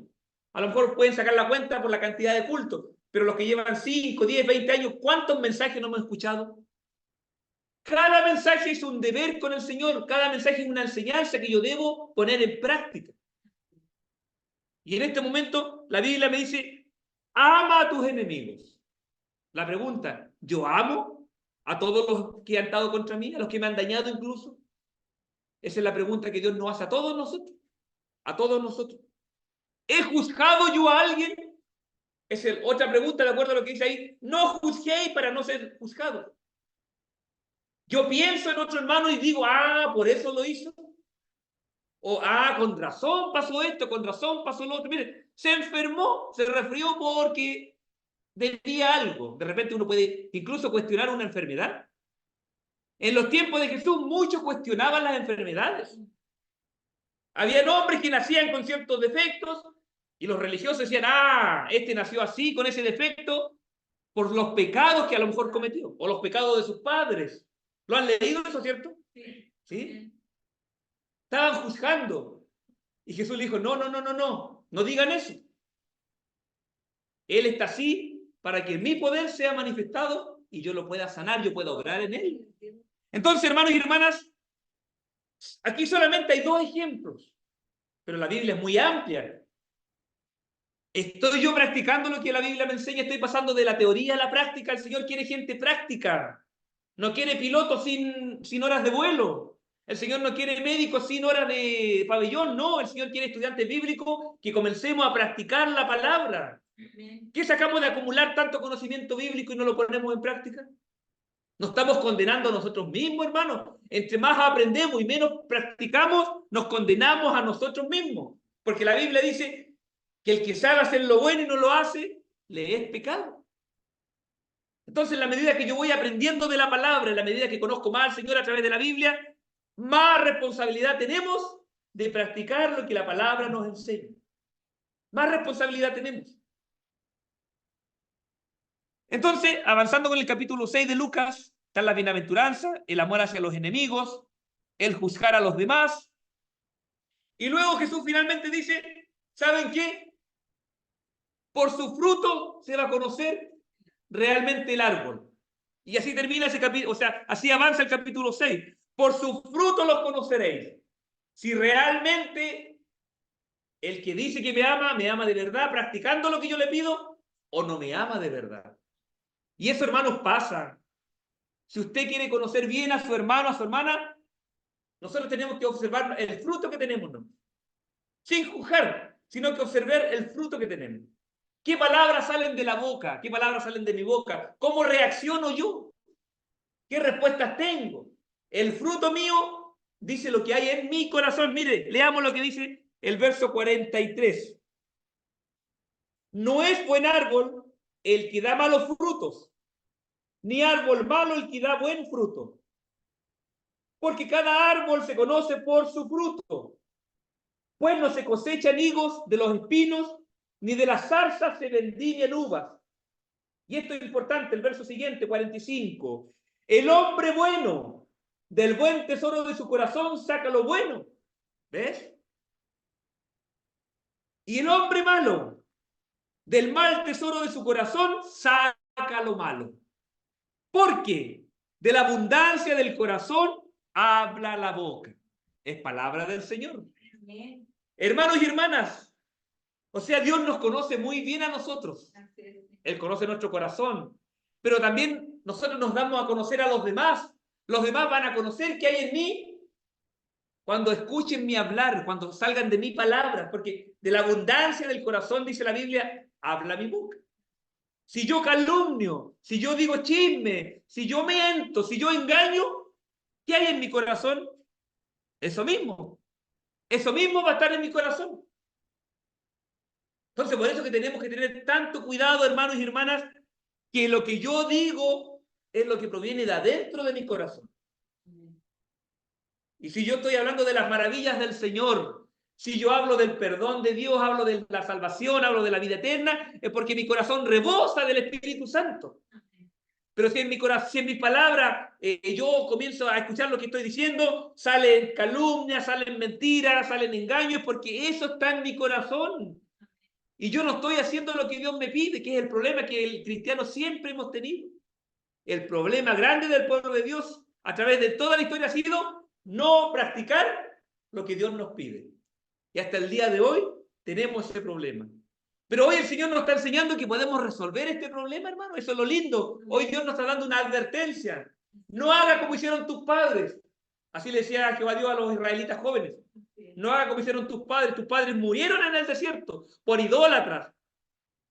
a lo mejor pueden sacar la cuenta por la cantidad de cultos, pero los que llevan 5, 10, 20 años, ¿cuántos mensajes no hemos escuchado? Cada mensaje es un deber con el Señor, cada mensaje es una enseñanza que yo debo poner en práctica. Y en este momento la Biblia me dice, ama a tus enemigos. La pregunta, ¿yo amo a todos los que han estado contra mí, a los que me han dañado incluso? Esa es la pregunta que Dios nos hace a todos nosotros. A todos nosotros. ¿He juzgado yo a alguien? Es otra pregunta, de acuerdo a lo que dice ahí. No juzguéis para no ser juzgados. Yo pienso en otro hermano y digo, por eso lo hizo. O, con razón pasó esto, con razón pasó lo otro. Mire, se enfermó, se resfrió porque debía algo. De repente uno puede incluso cuestionar una enfermedad. En los tiempos de Jesús, muchos cuestionaban las enfermedades. Habían hombres que nacían con ciertos defectos y los religiosos decían, este nació así, con ese defecto, por los pecados que a lo mejor cometió, o los pecados de sus padres. ¿Lo han leído eso, cierto? Sí. ¿Sí? Estaban juzgando. Y Jesús le dijo, no digan eso. Él está así para que mi poder sea manifestado y yo lo pueda sanar, yo pueda obrar en él. Entonces, hermanos y hermanas, aquí solamente hay 2 ejemplos, pero la Biblia es muy amplia. ¿Estoy yo practicando lo que la Biblia me enseña? ¿Estoy pasando de la teoría a la práctica? El Señor quiere gente práctica. No quiere pilotos sin horas de vuelo. El Señor no quiere médicos sin horas de pabellón. No, el Señor quiere estudiantes bíblicos que comencemos a practicar la palabra. ¿Qué sacamos de acumular tanto conocimiento bíblico y no lo ponemos en práctica? Nos estamos condenando a nosotros mismos, hermanos. Entre más aprendemos y menos practicamos, nos condenamos a nosotros mismos. Porque la Biblia dice que el que sabe hacer lo bueno y no lo hace, le es pecado. Entonces, en la medida que yo voy aprendiendo de la palabra, en la medida que conozco más al Señor a través de la Biblia, más responsabilidad tenemos de practicar lo que la palabra nos enseña. Más responsabilidad tenemos. Entonces, avanzando con el capítulo 6 de Lucas, está la bienaventuranza, el amor hacia los enemigos, el juzgar a los demás. Y luego Jesús finalmente dice, ¿saben qué? Por su fruto se va a conocer realmente el árbol. Y así termina ese capítulo, o sea, así avanza el capítulo 6. Por su fruto los conoceréis. Si realmente el que dice que me ama de verdad, practicando lo que yo le pido, o no me ama de verdad. Y eso, hermanos, pasa. Si usted quiere conocer bien a su hermano, a su hermana, nosotros tenemos que observar el fruto que tenemos, ¿no? Sin juzgar, sino que observar el fruto que tenemos. ¿Qué palabras salen de la boca? ¿Qué palabras salen de mi boca? ¿Cómo reacciono yo? ¿Qué respuestas tengo? El fruto mío dice lo que hay en mi corazón. Mire, leamos lo que dice el verso 43. No es buen árbol el que da malos frutos, ni árbol malo el que da buen fruto. Porque cada árbol se conoce por su fruto. Pues no se cosechan higos de los espinos, ni de las zarzas se vendimian uvas. Y esto es importante, el verso siguiente, 45. El hombre bueno, del buen tesoro de su corazón, saca lo bueno. ¿Ves? Y el hombre malo, del mal tesoro de su corazón, saca lo malo. Porque de la abundancia del corazón habla la boca. Es palabra del Señor. Amén. Hermanos y hermanas, o sea, Dios nos conoce muy bien a nosotros. Él conoce nuestro corazón. Pero también nosotros nos damos a conocer a los demás. Los demás van a conocer qué hay en mí cuando escuchen mi hablar, cuando salgan de mí palabras, porque de la abundancia del corazón, dice la Biblia, habla mi boca. Si yo calumnio, si yo digo chisme, si yo miento, si yo engaño, ¿qué hay en mi corazón? Eso mismo. Eso mismo va a estar en mi corazón. Entonces, por eso que tenemos que tener tanto cuidado, hermanos y hermanas, que lo que yo digo es lo que proviene de adentro de mi corazón. Y si yo estoy hablando de las maravillas del Señor, si yo hablo del perdón de Dios, hablo de la salvación, hablo de la vida eterna, es porque mi corazón rebosa del Espíritu Santo. Pero si en mi corazón, si en mi palabra yo comienzo a escuchar lo que estoy diciendo, salen calumnias, salen mentiras, salen engaños, porque eso está en mi corazón. Y yo no estoy haciendo lo que Dios me pide, que es el problema que el cristiano siempre hemos tenido. El problema grande del pueblo de Dios a través de toda la historia ha sido no practicar lo que Dios nos pide. Y hasta el día de hoy tenemos ese problema. Pero hoy el Señor nos está enseñando que podemos resolver este problema, hermano. Eso es lo lindo. Hoy Dios nos está dando una advertencia. No haga como hicieron tus padres. Así le decía Jehová Dios a los israelitas jóvenes. No haga como hicieron tus padres. Tus padres murieron en el desierto por idólatras.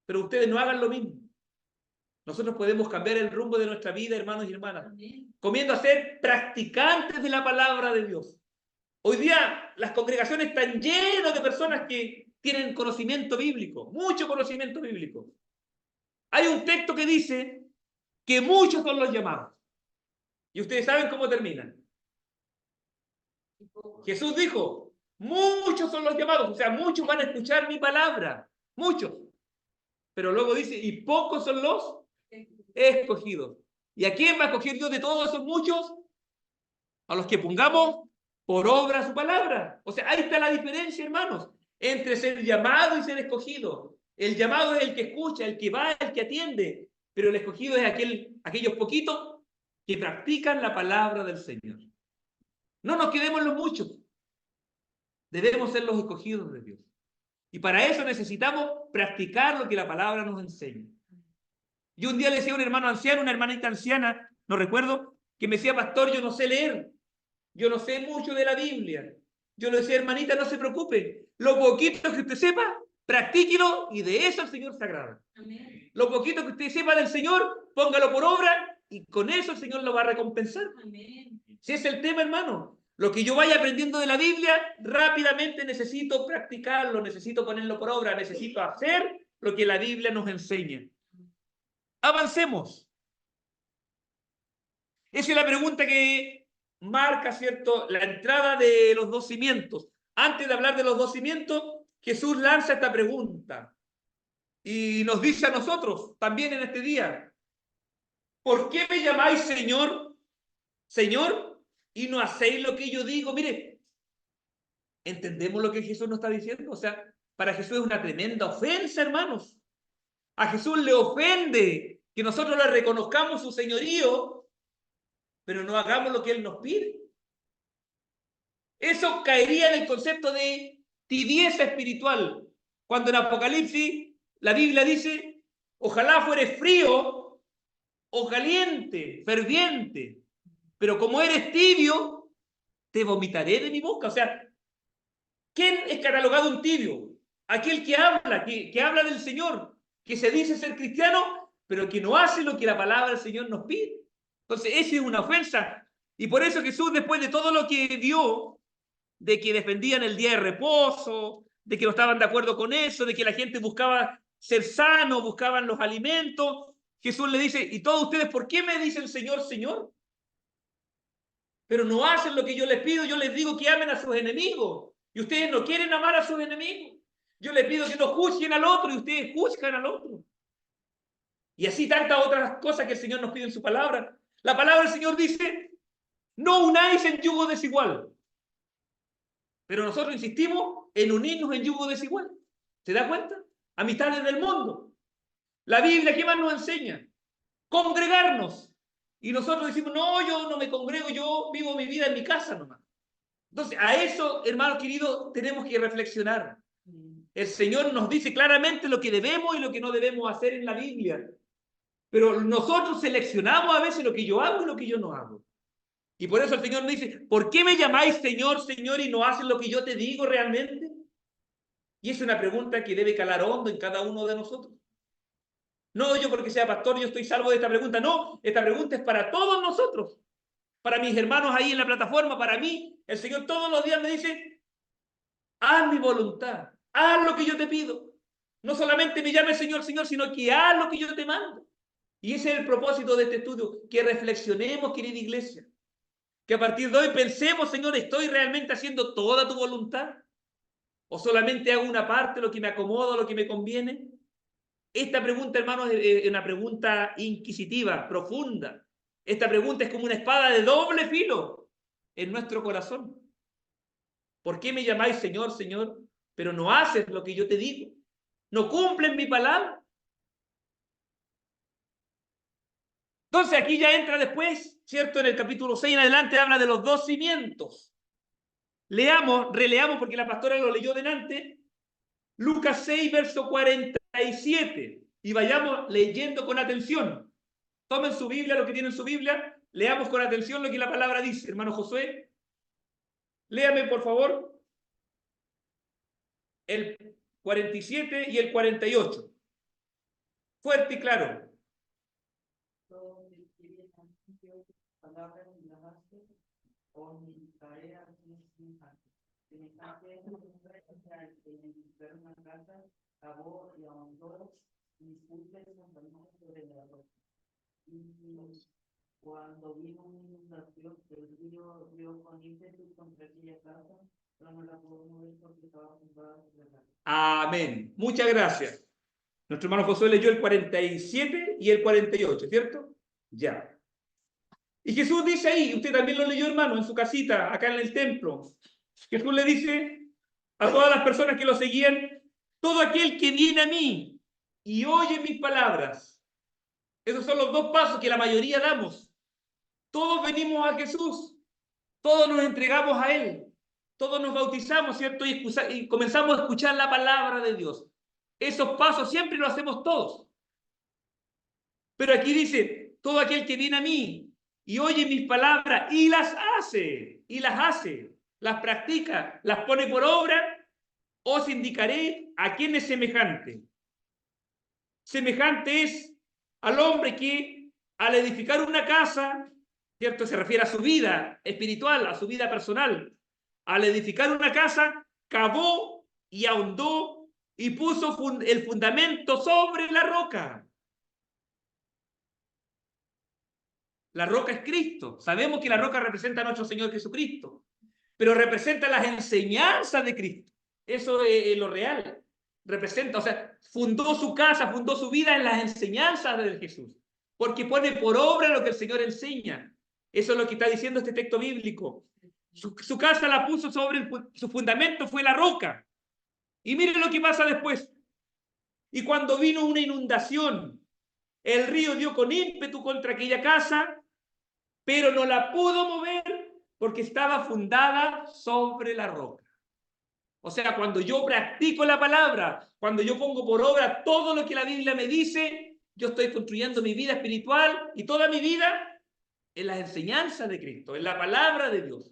Pero ustedes no hagan lo mismo. Nosotros podemos cambiar el rumbo de nuestra vida, hermanos y hermanas, comiendo a ser practicantes de la palabra de Dios. Hoy día las congregaciones están llenas de personas que tienen conocimiento bíblico, mucho conocimiento bíblico. Hay un texto que dice que muchos son los llamados. Y ustedes saben cómo terminan. Jesús dijo, muchos son los llamados, o sea, muchos van a escuchar mi palabra, muchos. Pero luego dice, y pocos son los escogidos. ¿Y a quién va a escoger Dios de todos esos muchos? A los que pongamos por obra su palabra. O sea, ahí está la diferencia, hermanos, entre ser llamado y ser escogido. El llamado es el que escucha, el que va, el que atiende, pero el escogido es aquellos poquitos que practican la palabra del Señor. No nos quedemos los muchos. Debemos ser los escogidos de Dios. Y para eso necesitamos practicar lo que la palabra nos enseña. Yo un día le decía a un hermano anciano, una hermanita anciana, no recuerdo, que me decía, pastor, yo no sé leer, yo no sé mucho de la Biblia. Yo le decía, hermanita, no se preocupe, lo poquito que usted sepa, practíquelo y de eso el Señor se agrada. Amén. Lo poquito que usted sepa del Señor, póngalo por obra y con eso el Señor lo va a recompensar. Amén. Si es el tema, hermano, lo que yo vaya aprendiendo de la Biblia, rápidamente necesito practicarlo, necesito ponerlo por obra, necesito hacer lo que la Biblia nos enseña. Avancemos. Esa es la pregunta que marca, ¿cierto?, la entrada de los dos cimientos. Antes de hablar de los dos cimientos, Jesús lanza esta pregunta y nos dice a nosotros también en este día, ¿por qué me llamáis Señor, Señor, y no hacéis lo que yo digo? Mire, ¿entendemos lo que Jesús nos está diciendo? O sea, para Jesús es una tremenda ofensa, hermanos. A Jesús le ofende que nosotros le reconozcamos su señorío, pero no hagamos lo que Él nos pide. Eso caería en el concepto de tibieza espiritual. Cuando en Apocalipsis la Biblia dice, ojalá fueres frío o caliente, ferviente, pero como eres tibio, te vomitaré de mi boca. O sea, ¿quién es catalogado un tibio? Aquel que habla, que habla del Señor, que se dice ser cristiano, pero que no hace lo que la palabra del Señor nos pide. Entonces, esa es una ofensa. Y por eso Jesús, después de todo lo que vio, de que defendían el día de reposo, de que no estaban de acuerdo con eso, de que la gente buscaba ser sano, buscaban los alimentos, Jesús le dice, ¿y todos ustedes por qué me dicen Señor, Señor? Pero no hacen lo que yo les pido. Yo les digo que amen a sus enemigos y ustedes no quieren amar a sus enemigos. Yo les pido que no juzguen al otro y ustedes juzgan al otro. Y así tantas otras cosas que el Señor nos pide en su palabra. La palabra del Señor dice, no unáis en yugo desigual. Pero nosotros insistimos en unirnos en yugo desigual. ¿Se da cuenta? Amistades del mundo. La Biblia, ¿qué más nos enseña? Congregarnos. Y nosotros decimos, no, yo no me congrego, yo vivo mi vida en mi casa nomás. Entonces, a eso, hermanos queridos, tenemos que reflexionar. El Señor nos dice claramente lo que debemos y lo que no debemos hacer en la Biblia. Pero nosotros seleccionamos a veces lo que yo hago y lo que yo no hago. Y por eso el Señor me dice, ¿por qué me llamáis Señor, Señor y no haces lo que yo te digo realmente? Y es una pregunta que debe calar hondo en cada uno de nosotros. No yo porque sea pastor yo estoy salvo de esta pregunta. No, esta pregunta es para todos nosotros. Para mis hermanos ahí en la plataforma, para mí. El Señor todos los días me dice, haz mi voluntad, haz lo que yo te pido. No solamente me llame Señor, Señor, sino que haz lo que yo te mando. Y ese es el propósito de este estudio, que reflexionemos, querida iglesia. Que a partir de hoy pensemos, Señor, ¿estoy realmente haciendo toda tu voluntad? ¿O solamente hago una parte, lo que me acomoda, lo que me conviene? Esta pregunta, hermanos, es una pregunta inquisitiva, profunda. Esta pregunta es como una espada de doble filo en nuestro corazón. ¿Por qué me llamáis Señor, Señor, pero no haces lo que yo te digo? ¿No cumplen mi palabra? Entonces aquí ya entra después, ¿cierto? En el capítulo 6 en adelante habla de los dos cimientos. Leamos, releamos porque la pastora lo leyó delante. Lucas 6, verso 47. Y vayamos leyendo con atención. Tomen su Biblia, lo que tienen su Biblia. Leamos con atención lo que la palabra dice. Hermano Josué, léame por favor el 47 y el 48. Fuerte y claro. Cuando vino una inundación, el río dio con ímpetu contra aquella casa, pero no la pudo mover porque estaba fundada sobre la roca. Amén. Muchas gracias. Nuestro hermano Josué leyó el 47 y el 48, ¿cierto? Ya. Y Jesús dice ahí, usted también lo leyó, hermano, en su casita, acá en el templo. Jesús le dice a todas las personas que lo seguían, todo aquel que viene a mí y oye mis palabras. Esos son los dos pasos que la mayoría damos. Todos venimos a Jesús, todos nos entregamos a Él, todos nos bautizamos, ¿cierto? Y comenzamos a escuchar la palabra de Dios. Esos pasos siempre lo hacemos todos. Pero aquí dice, todo aquel que viene a mí y oye mis palabras y las hace, las practica, las pone por obra, os indicaré a quién es semejante. Semejante es al hombre que al edificar una casa, ¿cierto? Se refiere a su vida espiritual, a su vida personal. Al edificar una casa, cavó y ahondó y puso el fundamento sobre la roca. La roca es Cristo. Sabemos que la roca representa a nuestro Señor Jesucristo, pero representa las enseñanzas de Cristo. Eso es lo real. Representa, o sea, fundó su casa, fundó su vida en las enseñanzas de Jesús, porque pone por obra lo que el Señor enseña. Eso es lo que está diciendo este texto bíblico. Su casa la puso sobre, su fundamento fue la roca. Y miren lo que pasa después. Y cuando vino una inundación, el río dio con ímpetu contra aquella casa, pero no la pudo mover porque estaba fundada sobre la roca. O sea, cuando yo practico la palabra, cuando yo pongo por obra todo lo que la Biblia me dice, yo estoy construyendo mi vida espiritual y toda mi vida en las enseñanzas de Cristo, en la palabra de Dios.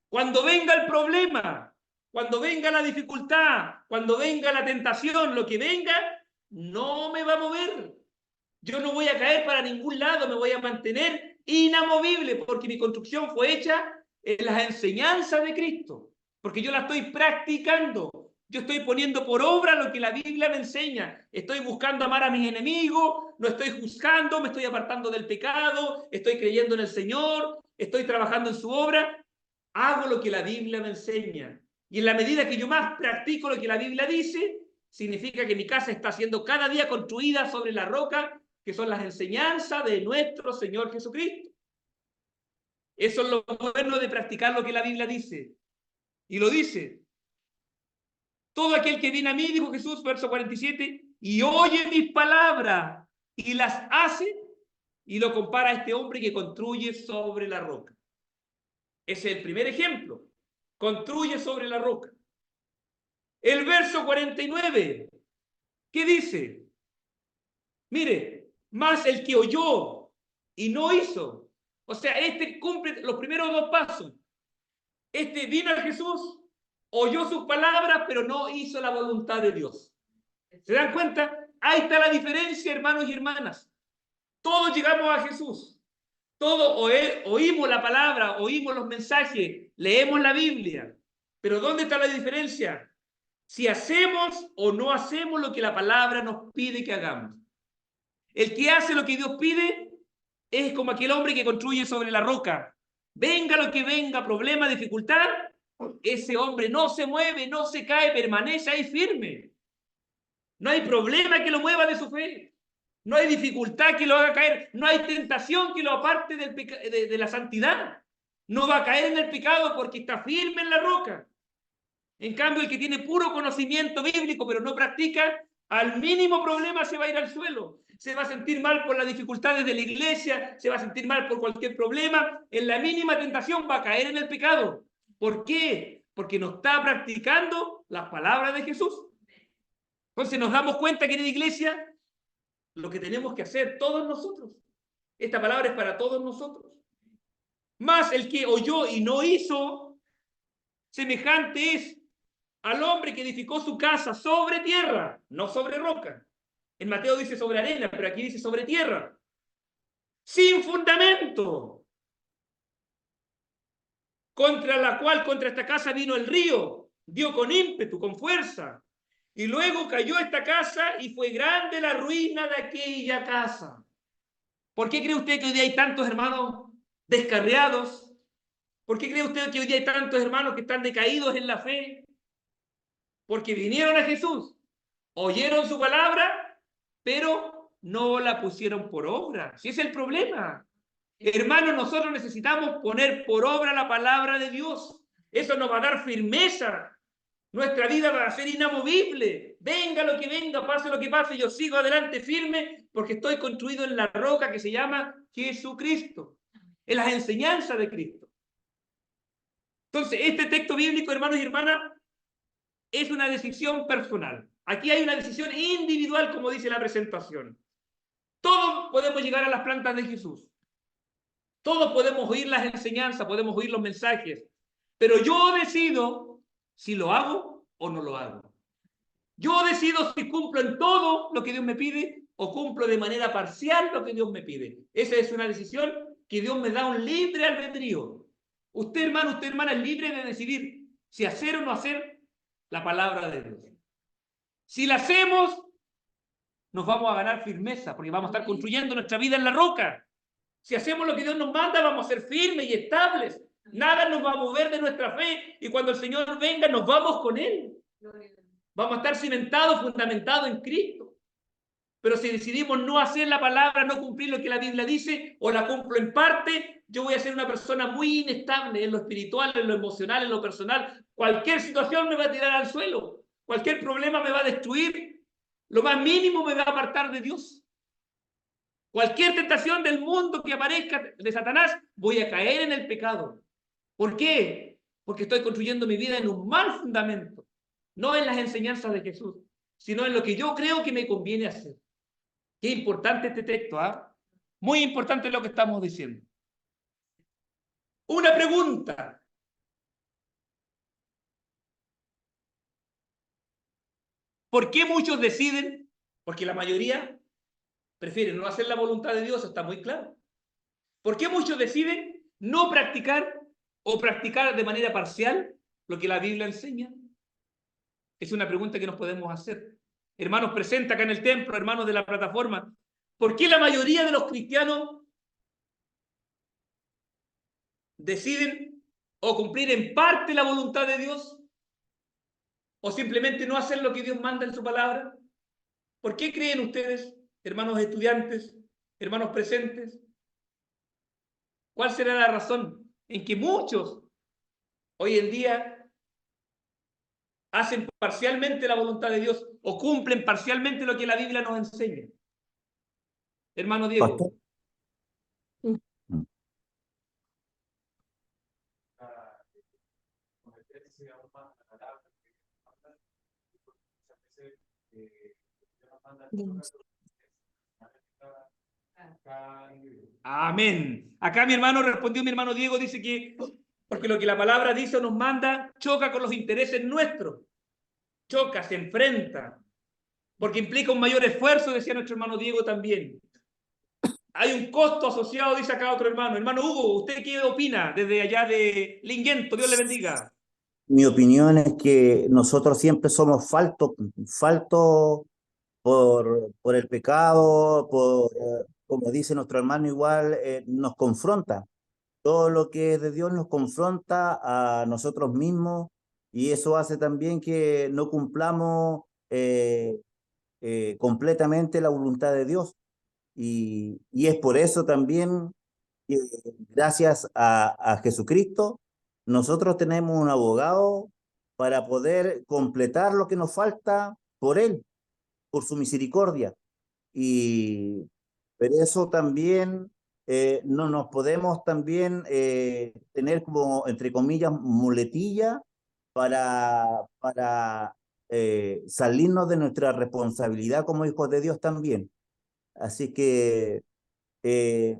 Cuando venga el problema, cuando venga la dificultad, cuando venga la tentación, lo que venga, no me va a mover. Yo no voy a caer para ningún lado, me voy a mantener inamovible porque mi construcción fue hecha en las enseñanzas de Cristo, porque yo la estoy practicando, yo estoy poniendo por obra lo que la Biblia me enseña, estoy buscando amar a mis enemigos, no estoy juzgando, me estoy apartando del pecado, estoy creyendo en el Señor, estoy trabajando en su obra, hago lo que la Biblia me enseña. Y en la medida que yo más practico lo que la Biblia dice, significa que mi casa está siendo cada día construida sobre la roca, que son las enseñanzas de nuestro Señor Jesucristo. Eso es lo bueno de practicar lo que la Biblia dice. Y lo dice. Todo aquel que viene a mí, dijo Jesús, verso 47, y oye mis palabras y las hace, y lo compara a este hombre que construye sobre la roca. Ese es el primer ejemplo. Construye sobre la roca. El verso 49, ¿qué dice? Mire, más el que oyó y no hizo. O sea, este cumple los primeros dos pasos. Este vino a Jesús, oyó sus palabras, pero no hizo la voluntad de Dios. ¿Se dan cuenta? Ahí está la diferencia, hermanos y hermanas. Todos llegamos a Jesús. Todos oímos la palabra, oímos los mensajes, leemos la Biblia. Pero ¿dónde está la diferencia? Si hacemos o no hacemos lo que la palabra nos pide que hagamos. El que hace lo que Dios pide es como aquel hombre que construye sobre la roca. Venga lo que venga, problema, dificultad, ese hombre no se mueve, no se cae, permanece ahí firme. No hay problema que lo mueva de su fe. No hay dificultad que lo haga caer. No hay tentación que lo aparte de la santidad. No va a caer en el pecado porque está firme en la roca. En cambio, el que tiene puro conocimiento bíblico pero no practica, al mínimo problema se va a ir al suelo. Se va a sentir mal por las dificultades de la iglesia, se va a sentir mal por cualquier problema. En la mínima tentación va a caer en el pecado. ¿Por qué? Porque no está practicando las palabras de Jesús. Entonces nos damos cuenta que en la iglesia lo que tenemos que hacer todos nosotros. Esta palabra es para todos nosotros. Más el que oyó y no hizo, semejante es al hombre que edificó su casa sobre tierra, no sobre roca. En Mateo dice sobre arena, pero aquí dice sobre tierra. Sin fundamento. Contra esta casa vino el río, dio con ímpetu, con fuerza. Y luego cayó esta casa y fue grande la ruina de aquella casa. ¿Por qué cree usted que hoy día hay tantos hermanos descarriados? ¿Por qué cree usted que hoy día hay tantos hermanos que están decaídos en la fe? Porque vinieron a Jesús, oyeron su palabra, pero no la pusieron por obra. Si ese es el problema. Hermanos, nosotros necesitamos poner por obra la palabra de Dios. Eso nos va a dar firmeza. Nuestra vida va a ser inamovible. Venga lo que venga, pase lo que pase, yo sigo adelante firme porque estoy construido en la roca que se llama Jesucristo. En las enseñanzas de Cristo. Entonces, este texto bíblico, hermanos y hermanas, es una decisión personal. Aquí hay una decisión individual, como dice la presentación. Todos podemos llegar a las plantas de Jesús. Todos podemos oír las enseñanzas, podemos oír los mensajes. Pero yo decido si lo hago o no lo hago. Yo decido si cumplo en todo lo que Dios me pide o cumplo de manera parcial lo que Dios me pide. Esa es una decisión que Dios me da un libre albedrío. Usted, hermano, usted, hermana, es libre de decidir si hacer o no hacer la palabra de Dios. Si la hacemos, nos vamos a ganar firmeza, porque vamos a estar construyendo nuestra vida en la roca. Si hacemos lo que Dios nos manda, vamos a ser firmes y estables. Nada nos va a mover de nuestra fe, y cuando el Señor venga, nos vamos con Él. Vamos a estar cimentados, fundamentados en Cristo. Pero si decidimos no hacer la palabra, no cumplir lo que la Biblia dice, o la cumplo en parte, yo voy a ser una persona muy inestable en lo espiritual, en lo emocional, en lo personal. Cualquier situación me va a tirar al suelo. Cualquier problema me va a destruir. Lo más mínimo me va a apartar de Dios. Cualquier tentación del mundo que aparezca de Satanás, voy a caer en el pecado. ¿Por qué? Porque estoy construyendo mi vida en un mal fundamento. No en las enseñanzas de Jesús, sino en lo que yo creo que me conviene hacer. Qué importante este texto, ¿ah? Muy importante lo que estamos diciendo. Una pregunta. ¿Por qué muchos deciden? Porque la mayoría prefieren no hacer la voluntad de Dios, está muy claro. ¿Por qué muchos deciden no practicar o practicar de manera parcial lo que la Biblia enseña? Es una pregunta que nos podemos hacer. Hermanos presentes acá en el templo, hermanos de la plataforma, ¿por qué la mayoría de los cristianos deciden o cumplir en parte la voluntad de Dios o simplemente no hacer lo que Dios manda en su palabra? ¿Por qué creen ustedes, hermanos estudiantes, hermanos presentes? ¿Cuál será la razón en que muchos hoy en día hacen parcialmente la voluntad de Dios o cumplen parcialmente lo que la Biblia nos enseña. Hermano Diego. Pastor. Amén. Acá mi hermano respondió, mi hermano Diego dice que, porque lo que la palabra dice o nos manda, choca con los intereses nuestros. Choca, se enfrenta. Porque implica un mayor esfuerzo, decía nuestro hermano Diego también. Hay un costo asociado, dice acá otro hermano. Hermano Hugo, ¿usted qué opina desde allá de Linguento? Dios le bendiga. Mi opinión es que nosotros siempre somos faltos por el pecado, como dice nuestro hermano igual, nos confronta. Todo lo que es de Dios nos confronta a nosotros mismos y eso hace también que no cumplamos completamente la voluntad de Dios. Y es por eso también que gracias a Jesucristo, nosotros tenemos un abogado para poder completar lo que nos falta por Él, por su misericordia. Y pero eso también no nos podemos también tener como, entre comillas, muletilla para salirnos de nuestra responsabilidad como hijos de Dios también. Así que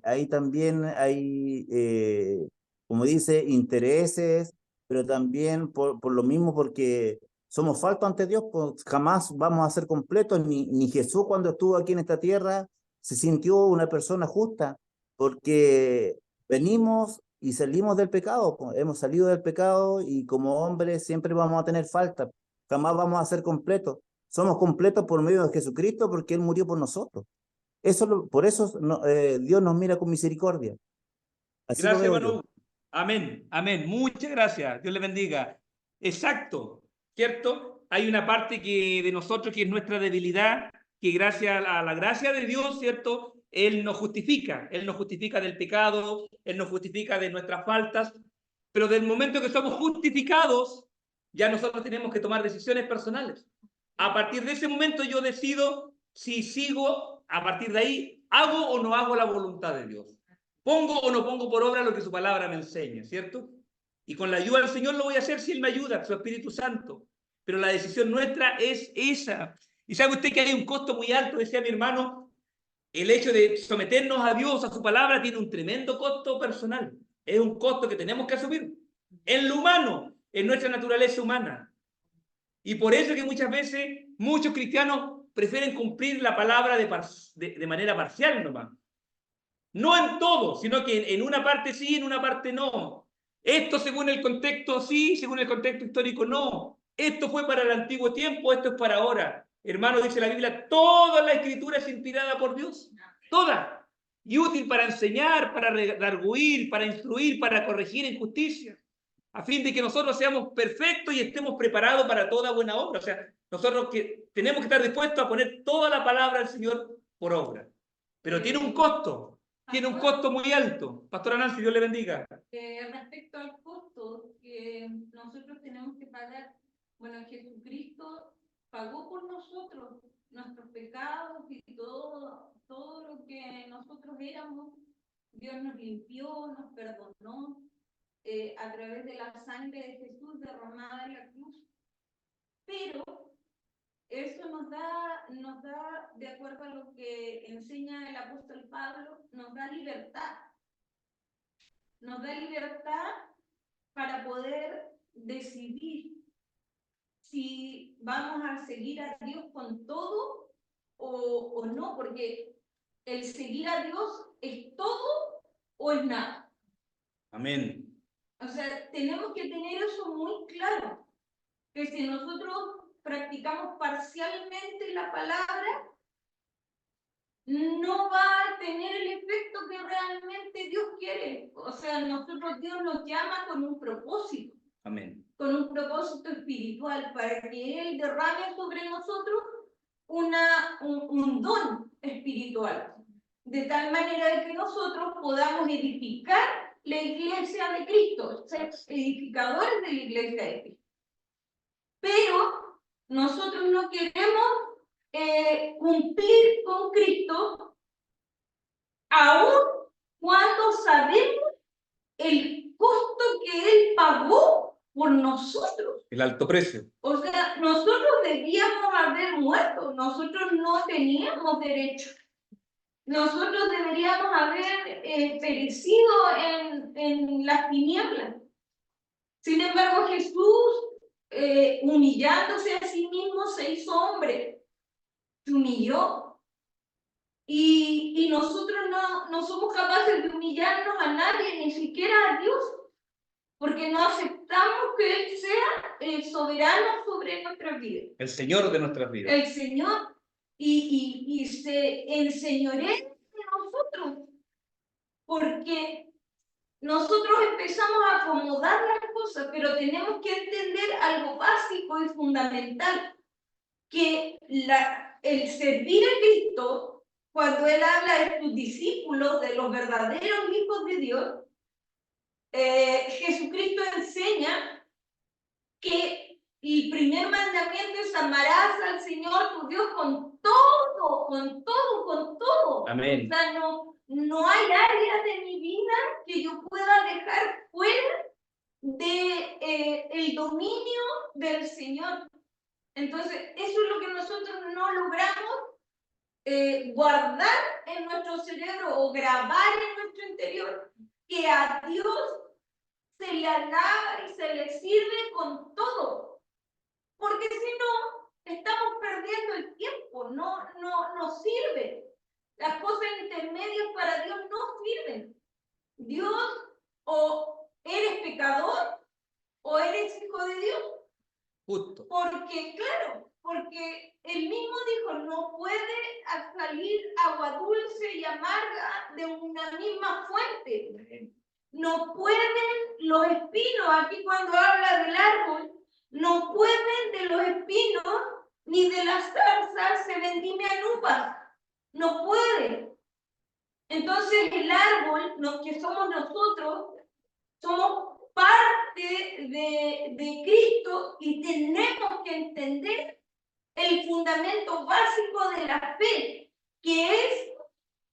ahí también hay, como dice, intereses, pero también por lo mismo, porque somos faltos ante Dios, pues jamás vamos a ser completos, ni Jesús cuando estuvo aquí en esta tierra se sintió una persona justa, porque venimos y salimos del pecado, pues, hemos salido del pecado y como hombres siempre vamos a tener falta, jamás vamos a ser completos. Somos completos por medio de Jesucristo porque Él murió por nosotros. Por eso Dios nos mira con misericordia. Así lo Gracias, veo hermano yo. Hugo. Amén, amén. Muchas gracias. Dios le bendiga. Exacto, ¿cierto? Hay una parte de nosotros que es nuestra debilidad, que gracias a la gracia de Dios, ¿cierto? Él nos justifica del pecado, Él nos justifica de nuestras faltas, pero del momento que somos justificados, ya nosotros tenemos que tomar decisiones personales. A partir de ese momento yo decido si sigo, a partir de ahí, hago o no hago la voluntad de Dios. ¿Pongo o no pongo por obra lo que su palabra me enseña, cierto? Y con la ayuda del Señor lo voy a hacer si Él me ayuda, su Espíritu Santo. Pero la decisión nuestra es esa. Y sabe usted que hay un costo muy alto, decía mi hermano, el hecho de someternos a Dios, a su palabra, tiene un tremendo costo personal. Es un costo que tenemos que asumir en lo humano, en nuestra naturaleza humana. Y por eso que muchas veces muchos cristianos prefieren cumplir la palabra de manera parcial nomás. No en todo, sino que en una parte sí, en una parte no. Esto según el contexto sí, según el contexto histórico no. Esto fue para el antiguo tiempo, esto es para ahora. Hermano, dice la Biblia, toda la escritura es inspirada por Dios. Toda. Y útil para enseñar, para redarguir, para instruir, para corregir en justicia. A fin de que nosotros seamos perfectos y estemos preparados para toda buena obra. O sea, nosotros tenemos que estar dispuestos a poner toda la palabra del Señor por obra. Pero tiene un costo. Tiene un costo muy alto. Pastora Nancy, Dios le bendiga. Respecto al costo que nosotros tenemos que pagar, bueno, Jesucristo pagó por nosotros nuestros pecados y todo lo que nosotros éramos. Dios nos limpió, nos perdonó a través de la sangre de Jesús derramada en la cruz. Pero eso nos da, de acuerdo a lo que enseña el apóstol Pablo, nos da libertad. Nos da libertad para poder decidir si vamos a seguir a Dios con todo o no, porque el seguir a Dios es todo o es nada. Amén. O sea, tenemos que tener eso muy claro, que si nosotros practicamos parcialmente la palabra, no va a tener el efecto que realmente Dios quiere. O sea, Dios nos llama con un propósito. Amén. Con un propósito espiritual para que Él derrame sobre nosotros un don espiritual. De tal manera que nosotros podamos edificar la iglesia de Cristo, ser edificadores de la iglesia de Cristo. Pero nosotros no queremos cumplir con Cristo aún cuando sabemos el costo que Él pagó por nosotros. El alto precio. O sea, nosotros debíamos haber muerto, nosotros no teníamos derecho. Nosotros deberíamos haber perecido en las tinieblas. Sin embargo, Jesús, humillándose a sí mismo, se hizo hombre. Se humilló. Y nosotros no somos capaces de humillarnos a nadie, ni siquiera a Dios, porque no aceptamos que Él sea el soberano sobre nuestras vidas. El Señor de nuestras vidas. El Señor, y se enseñoree de nosotros, porque nosotros empezamos a acomodar las cosas, pero tenemos que entender algo básico y fundamental, que el servir a Cristo, cuando Él habla de sus discípulos, de los verdaderos hijos de Dios, Jesucristo enseña que el primer mandamiento es: amarás al Señor tu Dios con todo, con todo, con todo. Amén. O sea, no hay área de mi vida que yo pueda dejar fuera de el dominio del Señor. Entonces, eso es lo que nosotros no logramos guardar en nuestro cerebro o grabar en nuestro interior, que a Dios se le alaba y se le sirve con todo, porque si no, estamos perdiendo el tiempo, no sirve. Las cosas intermedias para Dios no sirven. Dios, o eres pecador o eres hijo de Dios. Justo. Porque, claro, porque él mismo dijo: no puede salir agua dulce y amarga de una misma fuente. No pueden los espinos, aquí cuando habla del árbol, no pueden de los espinos ni de las zarzas se vendimian uvas. No pueden. Entonces el árbol, que somos nosotros, somos parte de Cristo, y tenemos que entender el fundamento básico de la fe, que es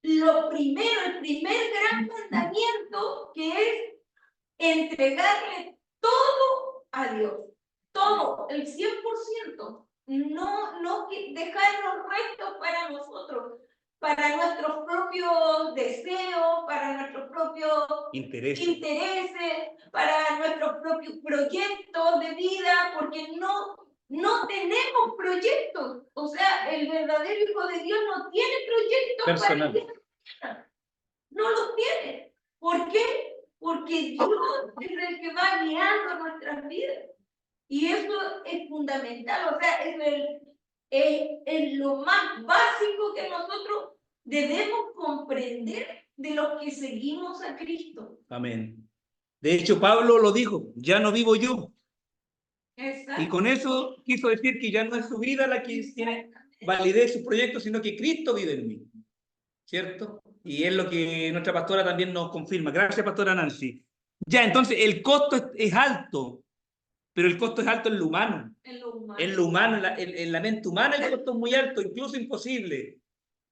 lo primero, el primer gran mandamiento, que es entregarle todo a Dios, todo, el 100%, no dejar los restos para nosotros, para nuestros propios deseos, para nuestros propios intereses, para nuestros propios proyectos de vida, porque no tenemos proyectos. O sea, el verdadero Hijo de Dios no tiene proyectos personal. para vida. No los tiene. ¿Por qué? Porque Dios es el que va guiando nuestras vidas. Y eso es fundamental. O sea, es lo más básico que nosotros debemos comprender de los que seguimos a Cristo. Amén. De hecho, Pablo lo dijo: ya no vivo yo. Exacto. Y con eso quiso decir que ya no es su vida la que tiene validez su proyecto, sino que Cristo vive en mí. ¿Cierto? Y es lo que nuestra pastora también nos confirma. Gracias, pastora Nancy. Ya, entonces, el costo es alto, pero el costo es alto en lo humano. En lo humano, en la mente humana el costo es muy alto, incluso imposible.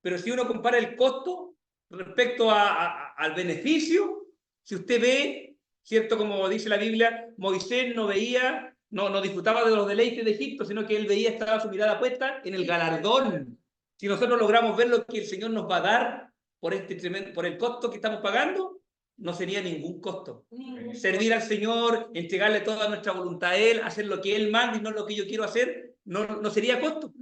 Pero si uno compara el costo respecto al beneficio, si usted ve, ¿cierto? Como dice la Biblia, Moisés no disfrutaba de los deleites de Egipto, sino que él estaba su mirada puesta en el galardón. Si nosotros logramos ver lo que el Señor nos va a dar por el costo que estamos pagando, no sería ningún costo. Servir al Señor, entregarle toda nuestra voluntad a Él, hacer lo que Él manda y no lo que yo quiero hacer, no sería costo.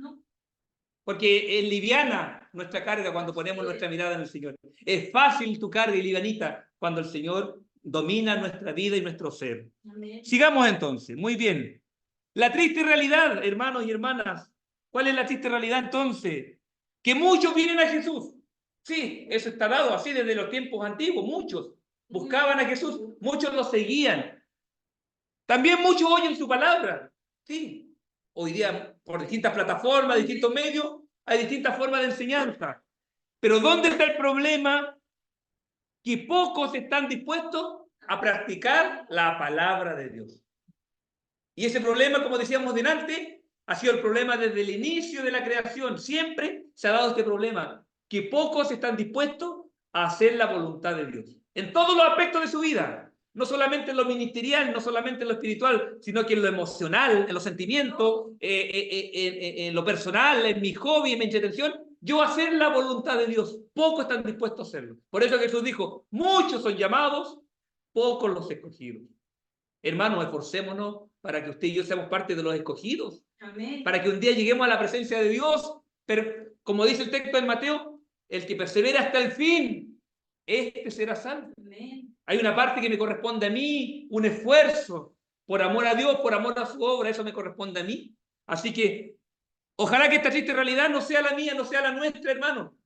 Porque es liviana nuestra carga cuando ponemos nuestra mirada en el Señor. Es fácil tu carga y livianita cuando el Señor domina nuestra vida y nuestro ser. Amén. Sigamos entonces. Muy bien. La triste realidad, hermanos y hermanas. ¿Cuál es la triste realidad entonces? Que muchos vienen a Jesús. Sí, eso está dado así desde los tiempos antiguos. Muchos buscaban a Jesús, muchos lo seguían. También muchos oyen su palabra. Sí. Hoy día, por distintas plataformas, distintos medios, hay distintas formas de enseñanza. Pero ¿dónde está el problema? Que pocos están dispuestos a practicar la palabra de Dios. Y ese problema, como decíamos delante, ha sido el problema desde el inicio de la creación. Siempre se ha dado este problema, que pocos están dispuestos a hacer la voluntad de Dios. En todos los aspectos de su vida. No solamente en lo ministerial, no solamente en lo espiritual, sino que en lo emocional, en los sentimientos, en lo personal, en mi hobby, en mi entretención. Yo hacer la voluntad de Dios. Pocos están dispuestos a hacerlo. Por eso Jesús dijo, muchos son llamados, pocos los escogidos. Hermanos, esforcémonos para que usted y yo seamos parte de los escogidos. Amén. Para que un día lleguemos a la presencia de Dios. Pero, como dice el texto en Mateo, el que persevera hasta el fin, este será salvo. Amén. Hay una parte que me corresponde a mí, un esfuerzo por amor a Dios, por amor a su obra, eso me corresponde a mí. Así que ojalá que esta triste realidad no sea la mía, no sea la nuestra, hermano,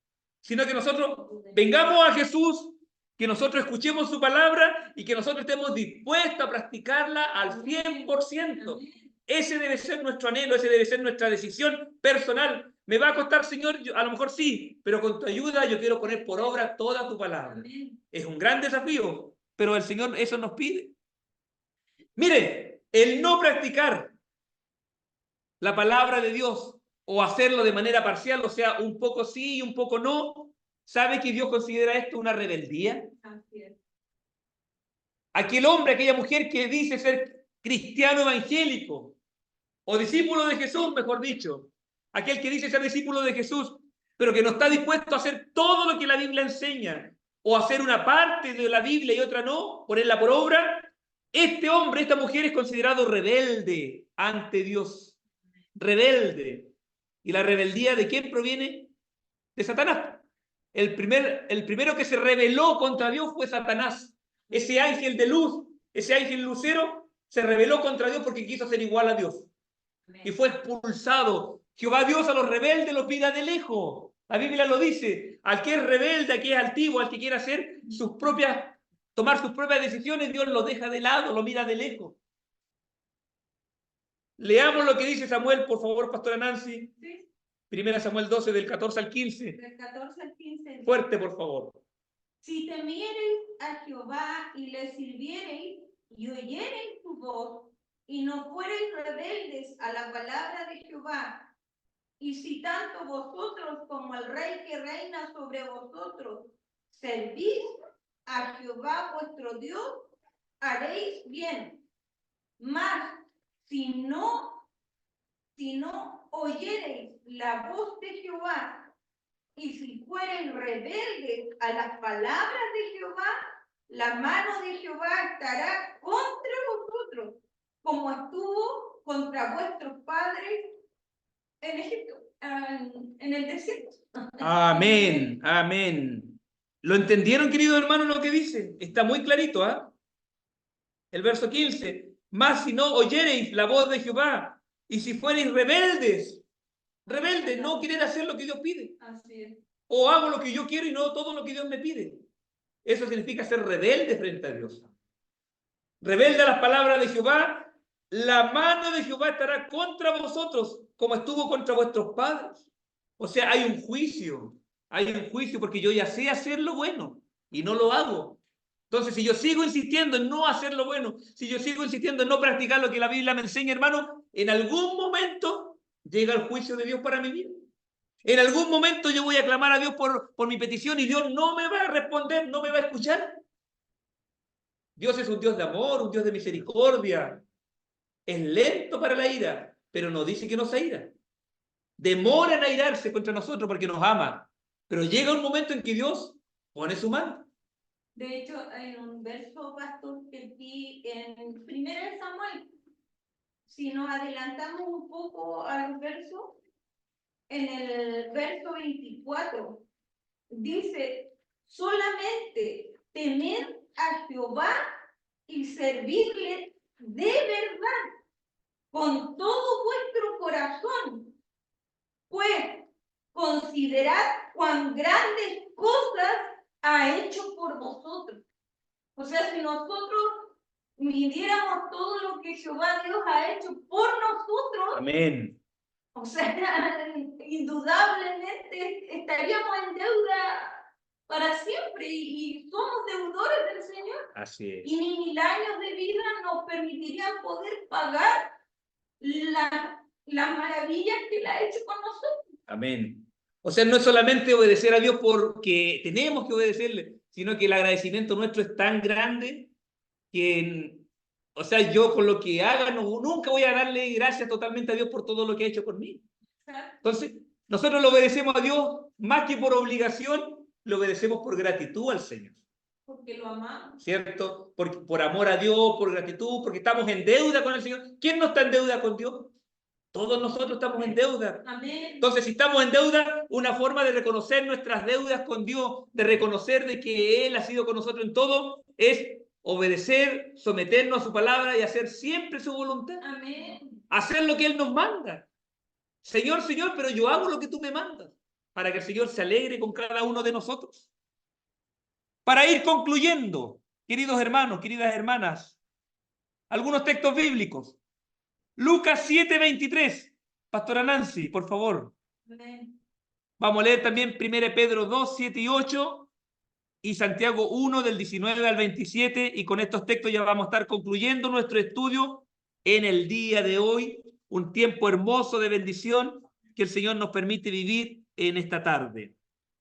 sino que nosotros vengamos a Jesús, que nosotros escuchemos su palabra y que nosotros estemos dispuestos a practicarla al 100%. Ese debe ser nuestro anhelo, ese debe ser nuestra decisión personal. ¿Me va a costar, Señor? A lo mejor sí, pero con tu ayuda yo quiero poner por obra toda tu palabra. Es un gran desafío, pero el Señor eso nos pide. Miren, el no practicar la palabra de Dios o hacerlo de manera parcial, o sea, un poco sí y un poco no, ¿sabe que Dios considera esto una rebeldía? Así es. Aquel hombre, aquella mujer que dice ser cristiano evangélico o discípulo de Jesús, mejor dicho, aquel que dice ser discípulo de Jesús, pero que no está dispuesto a hacer todo lo que la Biblia enseña, o hacer una parte de la Biblia y otra no, ponerla por obra, este hombre, esta mujer es considerado rebelde ante Dios. Rebelde. ¿Y la rebeldía de quién proviene? De Satanás. El primero que se rebeló contra Dios fue Satanás. Ese ángel de luz, ese ángel lucero, se rebeló contra Dios porque quiso ser igual a Dios. Y fue expulsado. Jehová Dios a los rebeldes los mira de lejos. La Biblia lo dice. Al que es rebelde, al que es altivo, al que quiere hacer tomar sus propias decisiones, Dios lo deja de lado, lo mira de lejos. Leamos lo que dice Samuel, por favor, pastora Nancy. Sí. Primera Samuel 12, del 14 al 15. Del 14 al 15. Fuerte, por favor. Si temiereis a Jehová y le sirviereis y oyereis su voz y no fuereis rebeldes a la palabra de Jehová, y si tanto vosotros como el rey que reina sobre vosotros servís a Jehová vuestro Dios, haréis bien. Mas si no oyereis la voz de Jehová, y si fueren rebeldes a las palabras de Jehová, la mano de Jehová estará contra vosotros, como estuvo contra vuestros padres en Egipto, en el desierto. Amén, amén. ¿Lo entendieron, queridos hermanos, lo que dice? Está muy clarito, ¿ah? El verso 15. Mas si no oyereis la voz de Jehová, y si fuereis rebeldes, no querer hacer lo que Dios pide. Así es. O hago lo que yo quiero y no todo lo que Dios me pide. Eso significa ser rebelde frente a Dios. Rebelde a las palabras de Jehová, la mano de Jehová estará contra vosotros, como estuvo contra vuestros padres. O sea, hay un juicio porque yo ya sé hacer lo bueno y no lo hago. Entonces, si yo sigo insistiendo en no hacer lo bueno, si yo sigo insistiendo en no practicar lo que la Biblia me enseña, hermano, en algún momento llega el juicio de Dios para mi vida. En algún momento yo voy a clamar a Dios por mi petición y Dios no me va a responder, no me va a escuchar. Dios es un Dios de amor, un Dios de misericordia. Es lento para la ira, pero no dice que no se ira. Demora en airarse contra nosotros porque nos ama. Pero llega un momento en que Dios pone su mano. De hecho, hay un verso, pastor, que vi en 1 Samuel. Si nos adelantamos un poco al verso, en el verso 24, dice, solamente temed a Jehová y servirle de verdad con todo vuestro corazón, pues considerad cuán grandes cosas ha hecho por vosotros. O sea, si nosotros midiéramos todo lo que Jehová Dios ha hecho por nosotros, amén. O sea, indudablemente estaríamos en deuda para siempre y somos deudores del Señor. Así es. Y ni 1000 años de vida nos permitirían poder pagar las maravillas que Él ha hecho con nosotros. Amén. O sea, no es solamente obedecer a Dios porque tenemos que obedecerle, sino que el agradecimiento nuestro es tan grande que, o sea, yo con lo que haga nunca voy a darle gracias totalmente a Dios por todo lo que ha hecho por mí. Entonces, nosotros le obedecemos a Dios más que por obligación, le obedecemos por gratitud al Señor. Porque lo amamos. ¿Cierto? Por amor a Dios, por gratitud, porque estamos en deuda con el Señor. ¿Quién no está en deuda con Dios? Todos nosotros estamos en deuda. Amén. Entonces, si estamos en deuda, una forma de reconocer nuestras deudas con Dios, de reconocer de que Él ha sido con nosotros en todo, es obedecer, someternos a su palabra y hacer siempre su voluntad. Amén. Hacer lo que Él nos manda. Señor, Señor, pero yo hago lo que tú me mandas, para que el Señor se alegre con cada uno de nosotros. Para ir concluyendo, queridos hermanos, queridas hermanas, algunos textos bíblicos. Lucas 7:23. Pastora Nancy, por favor. Amén. Vamos a leer también 1 Pedro 2, 7 y 8 y Santiago 1 del 19 al 27 y con estos textos ya vamos a estar concluyendo nuestro estudio en el día de hoy, un tiempo hermoso de bendición que el Señor nos permite vivir en esta tarde.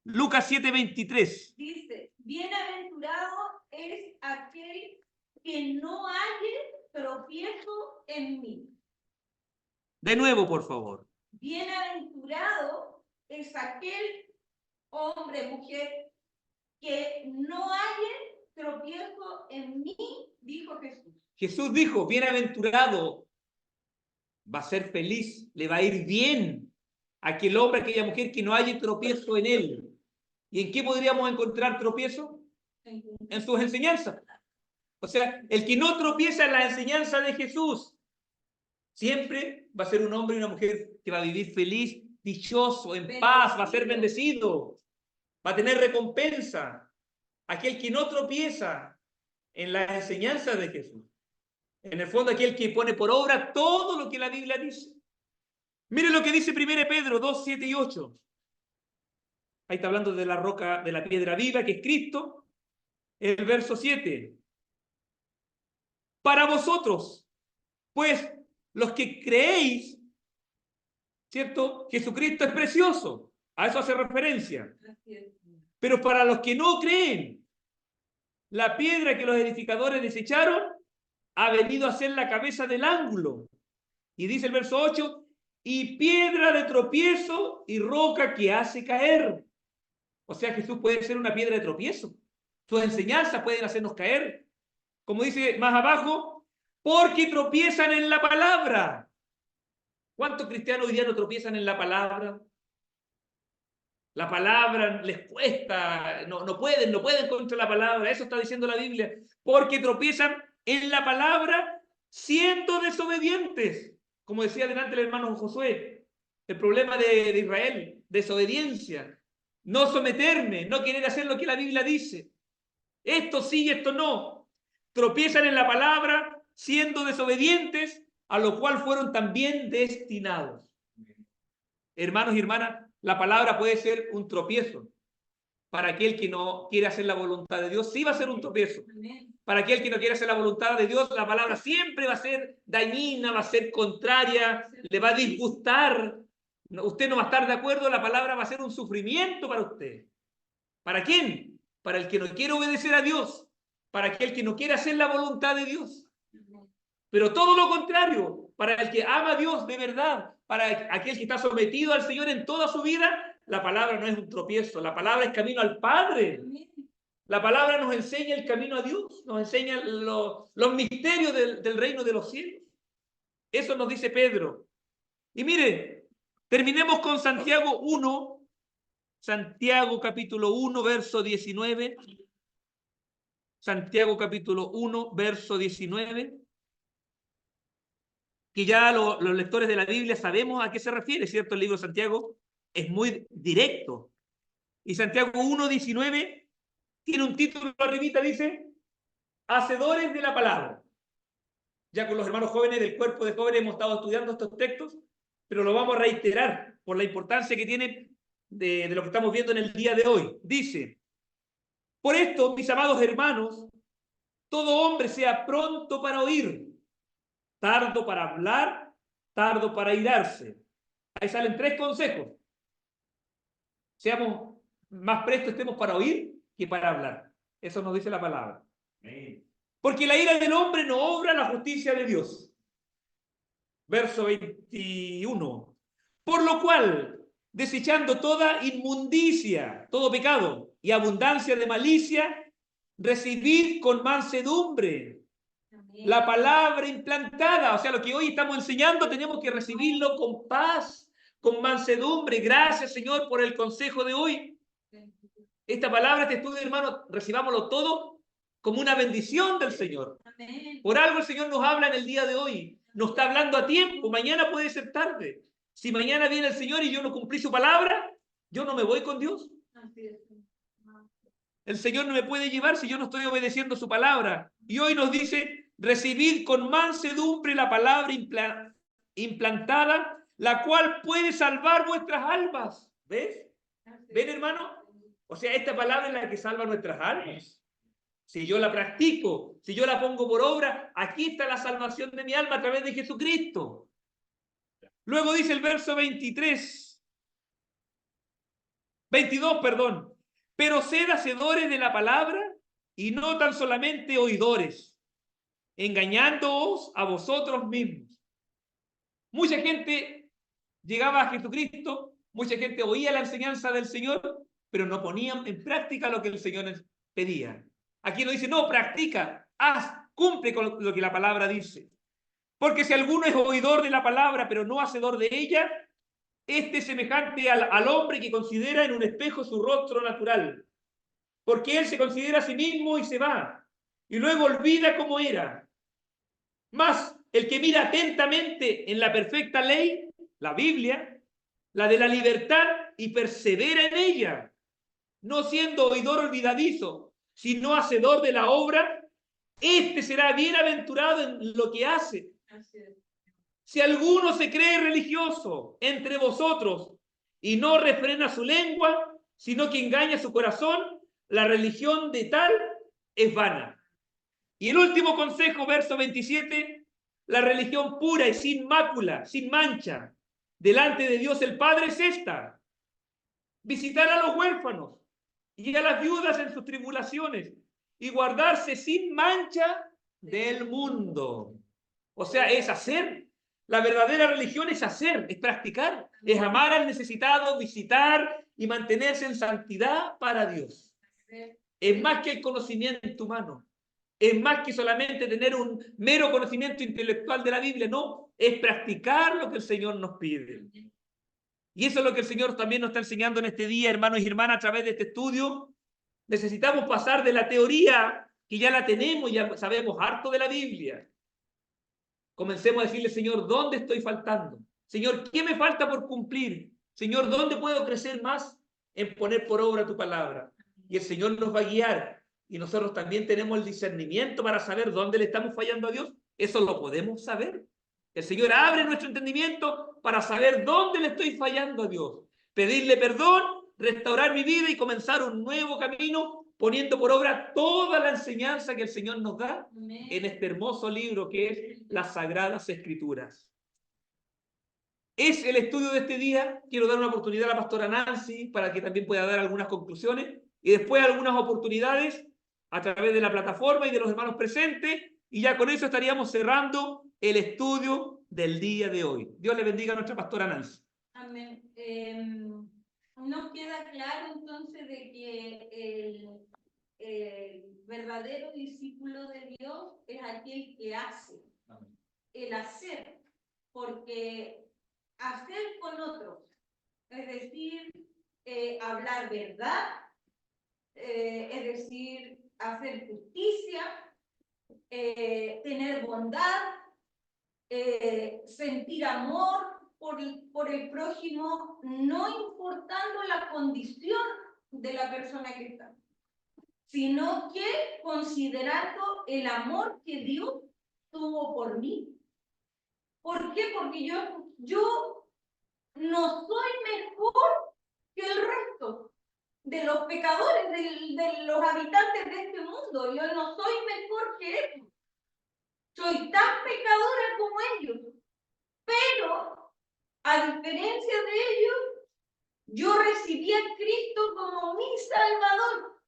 Lucas 7:23. Dice, bienaventurado es aquel que no halle tropiezo en mí. De nuevo, por favor. Bienaventurado es aquel hombre, mujer, que no halle tropiezo en mí, dijo Jesús. Jesús dijo, bienaventurado, va a ser feliz, le va a ir bien a aquel hombre, a aquella mujer que no haya tropiezo en él. ¿Y en qué podríamos encontrar tropiezo? En sus enseñanzas. O sea, el que no tropieza en la enseñanza de Jesús, siempre va a ser un hombre y una mujer que va a vivir feliz, dichoso, en paz, va a ser bendecido, va a tener recompensa. Aquel que no tropieza en la enseñanza de Jesús. En el fondo, aquel que pone por obra todo lo que la Biblia dice. Mire lo que dice 1 Pedro 2, 7 y 8. Ahí está hablando de la roca, de la piedra viva, que es Cristo. El verso 7. Para vosotros, pues, los que creéis, ¿cierto? Jesucristo es precioso. A eso hace referencia. Pero para los que no creen, la piedra que los edificadores desecharon ha venido a ser la cabeza del ángulo. Y dice el verso 8, y piedra de tropiezo y roca que hace caer. O sea, Jesús puede ser una piedra de tropiezo. Sus enseñanzas pueden hacernos caer. Como dice más abajo, porque tropiezan en la palabra. ¿Cuántos cristianos hoy día no tropiezan en la palabra? La palabra les cuesta, no pueden contra la palabra. Eso está diciendo la Biblia. Porque tropiezan en la palabra siendo desobedientes. Como decía delante el hermano Josué, el problema de Israel, desobediencia, no someterme, no querer hacer lo que la Biblia dice. Esto sí y esto no. Tropiezan en la palabra siendo desobedientes, a lo cual fueron también destinados. Hermanos y hermanas, la palabra puede ser un tropiezo. Para aquel que no quiere hacer la voluntad de Dios, sí va a ser un tropiezo. Para aquel que no quiere hacer la voluntad de Dios, la palabra siempre va a ser dañina, va a ser contraria, le va a disgustar. Usted no va a estar de acuerdo, la palabra va a ser un sufrimiento para usted. ¿Para quién? Para el que no quiere obedecer a Dios, para aquel que no quiere hacer la voluntad de Dios. Pero todo lo contrario, para el que ama a Dios de verdad, para aquel que está sometido al Señor en toda su vida, la palabra no es un tropiezo, la palabra es camino al Padre. La palabra nos enseña el camino a Dios, nos enseña los misterios del reino de los cielos. Eso nos dice Pedro. Y mire, terminemos con Santiago 1, Santiago capítulo 1, verso 19. Santiago capítulo 1, verso 19. Que ya los lectores de la Biblia sabemos a qué se refiere, ¿cierto? El libro de Santiago es muy directo. Y Santiago 1:19 tiene un título arribita, dice, Hacedores de la palabra. Ya con los hermanos jóvenes del cuerpo de jóvenes hemos estado estudiando estos textos, pero lo vamos a reiterar por la importancia que tienen de lo que estamos viendo en el día de hoy. Dice, por esto, mis amados hermanos, todo hombre sea pronto para oír, tardo para hablar tardo para irarse. Ahí salen 3 consejos. Seamos más prestos, estemos para oír que para hablar. Eso nos dice la palabra. Porque la ira del hombre no obra la justicia de Dios. Verso 21. Por lo cual, desechando toda inmundicia, todo pecado y abundancia de malicia, recibid con mansedumbre la palabra implantada. O sea, lo que hoy estamos enseñando tenemos que recibirlo con paz, con mansedumbre. Gracias, Señor, por el consejo de hoy. Esta palabra, este estudio, hermano, recibámoslo todo como una bendición del Señor. Por algo el Señor nos habla en el día de hoy. Nos está hablando a tiempo. Mañana puede ser tarde. Si mañana viene el Señor y yo no cumplí su palabra, yo no me voy con Dios. El Señor no me puede llevar si yo no estoy obedeciendo su palabra. Y hoy nos dice, recibid con mansedumbre la palabra implantada, la cual puede salvar vuestras almas. ¿Ves? ¿Ven, hermano? O sea, esta palabra es la que salva nuestras almas. Si yo la practico, si yo la pongo por obra, aquí está la salvación de mi alma a través de Jesucristo. Luego dice el verso 22, perdón. Pero sed hacedores de la palabra y no tan solamente oidores, engañándoos a vosotros mismos. Mucha gente llegaba a Jesucristo, mucha gente oía la enseñanza del Señor, pero no ponían en práctica lo que el Señor les pedía. Aquí nos dice, no, practica, haz, cumple con lo que la palabra dice. Porque si alguno es oidor de la palabra, pero no hacedor de ella, este es semejante al hombre que considera en un espejo su rostro natural. Porque él se considera a sí mismo y se va, y luego olvida cómo era. Mas el que mira atentamente en la perfecta ley, la Biblia, la de la libertad, y persevera en ella, no siendo oidor olvidadizo, sino hacedor de la obra, este será bienaventurado en lo que hace. Si alguno se cree religioso entre vosotros y no refrena su lengua, sino que engaña su corazón, la religión de tal es vana. Y el último consejo, verso 27, la religión pura y sin mácula, sin mancha, delante de Dios el Padre es esta: visitar a los huérfanos y a las viudas en sus tribulaciones y guardarse sin mancha del mundo. O sea, es hacer. La verdadera religión es hacer, es practicar, es amar al necesitado, visitar y mantenerse en santidad para Dios. Es más que el conocimiento humano, es más que solamente tener un mero conocimiento intelectual de la Biblia, no, es practicar lo que el Señor nos pide. Y eso es lo que el Señor también nos está enseñando en este día, hermanos y hermanas, a través de este estudio. Necesitamos pasar de la teoría, que ya la tenemos, ya sabemos harto de la Biblia. Comencemos a decirle, Señor, ¿dónde estoy faltando? Señor, ¿qué me falta por cumplir? Señor, ¿dónde puedo crecer más en poner por obra tu palabra? Y el Señor nos va a guiar. Y nosotros también tenemos el discernimiento para saber dónde le estamos fallando a Dios. Eso lo podemos saber. El Señor abre nuestro entendimiento para saber dónde le estoy fallando a Dios. Pedirle perdón, restaurar mi vida y comenzar un nuevo camino, poniendo por obra toda la enseñanza que el Señor nos da en este hermoso libro que es las Sagradas Escrituras. Es el estudio de este día. Quiero dar una oportunidad a la pastora Nancy para que también pueda dar algunas conclusiones y después algunas oportunidades a través de la plataforma y de los hermanos presentes, y ya con eso estaríamos cerrando el estudio del día de hoy. Dios le bendiga a nuestra pastora Nancy. Amén. Nos queda claro entonces de que el verdadero discípulo de Dios es aquel que hace. Amén. El hacer, porque hacer con otros, es decir, hablar verdad, es decir, hacer justicia, tener bondad, sentir amor por el prójimo, no importando la condición de la persona que está, sino que considerando el amor que Dios tuvo por mí. ¿Por qué? Porque yo no soy mejor que el resto de los pecadores, de los habitantes de este mundo. Yo no soy mejor que ellos. Soy tan pecadora como ellos. Pero, a diferencia de ellos, yo recibí a Cristo como mi Salvador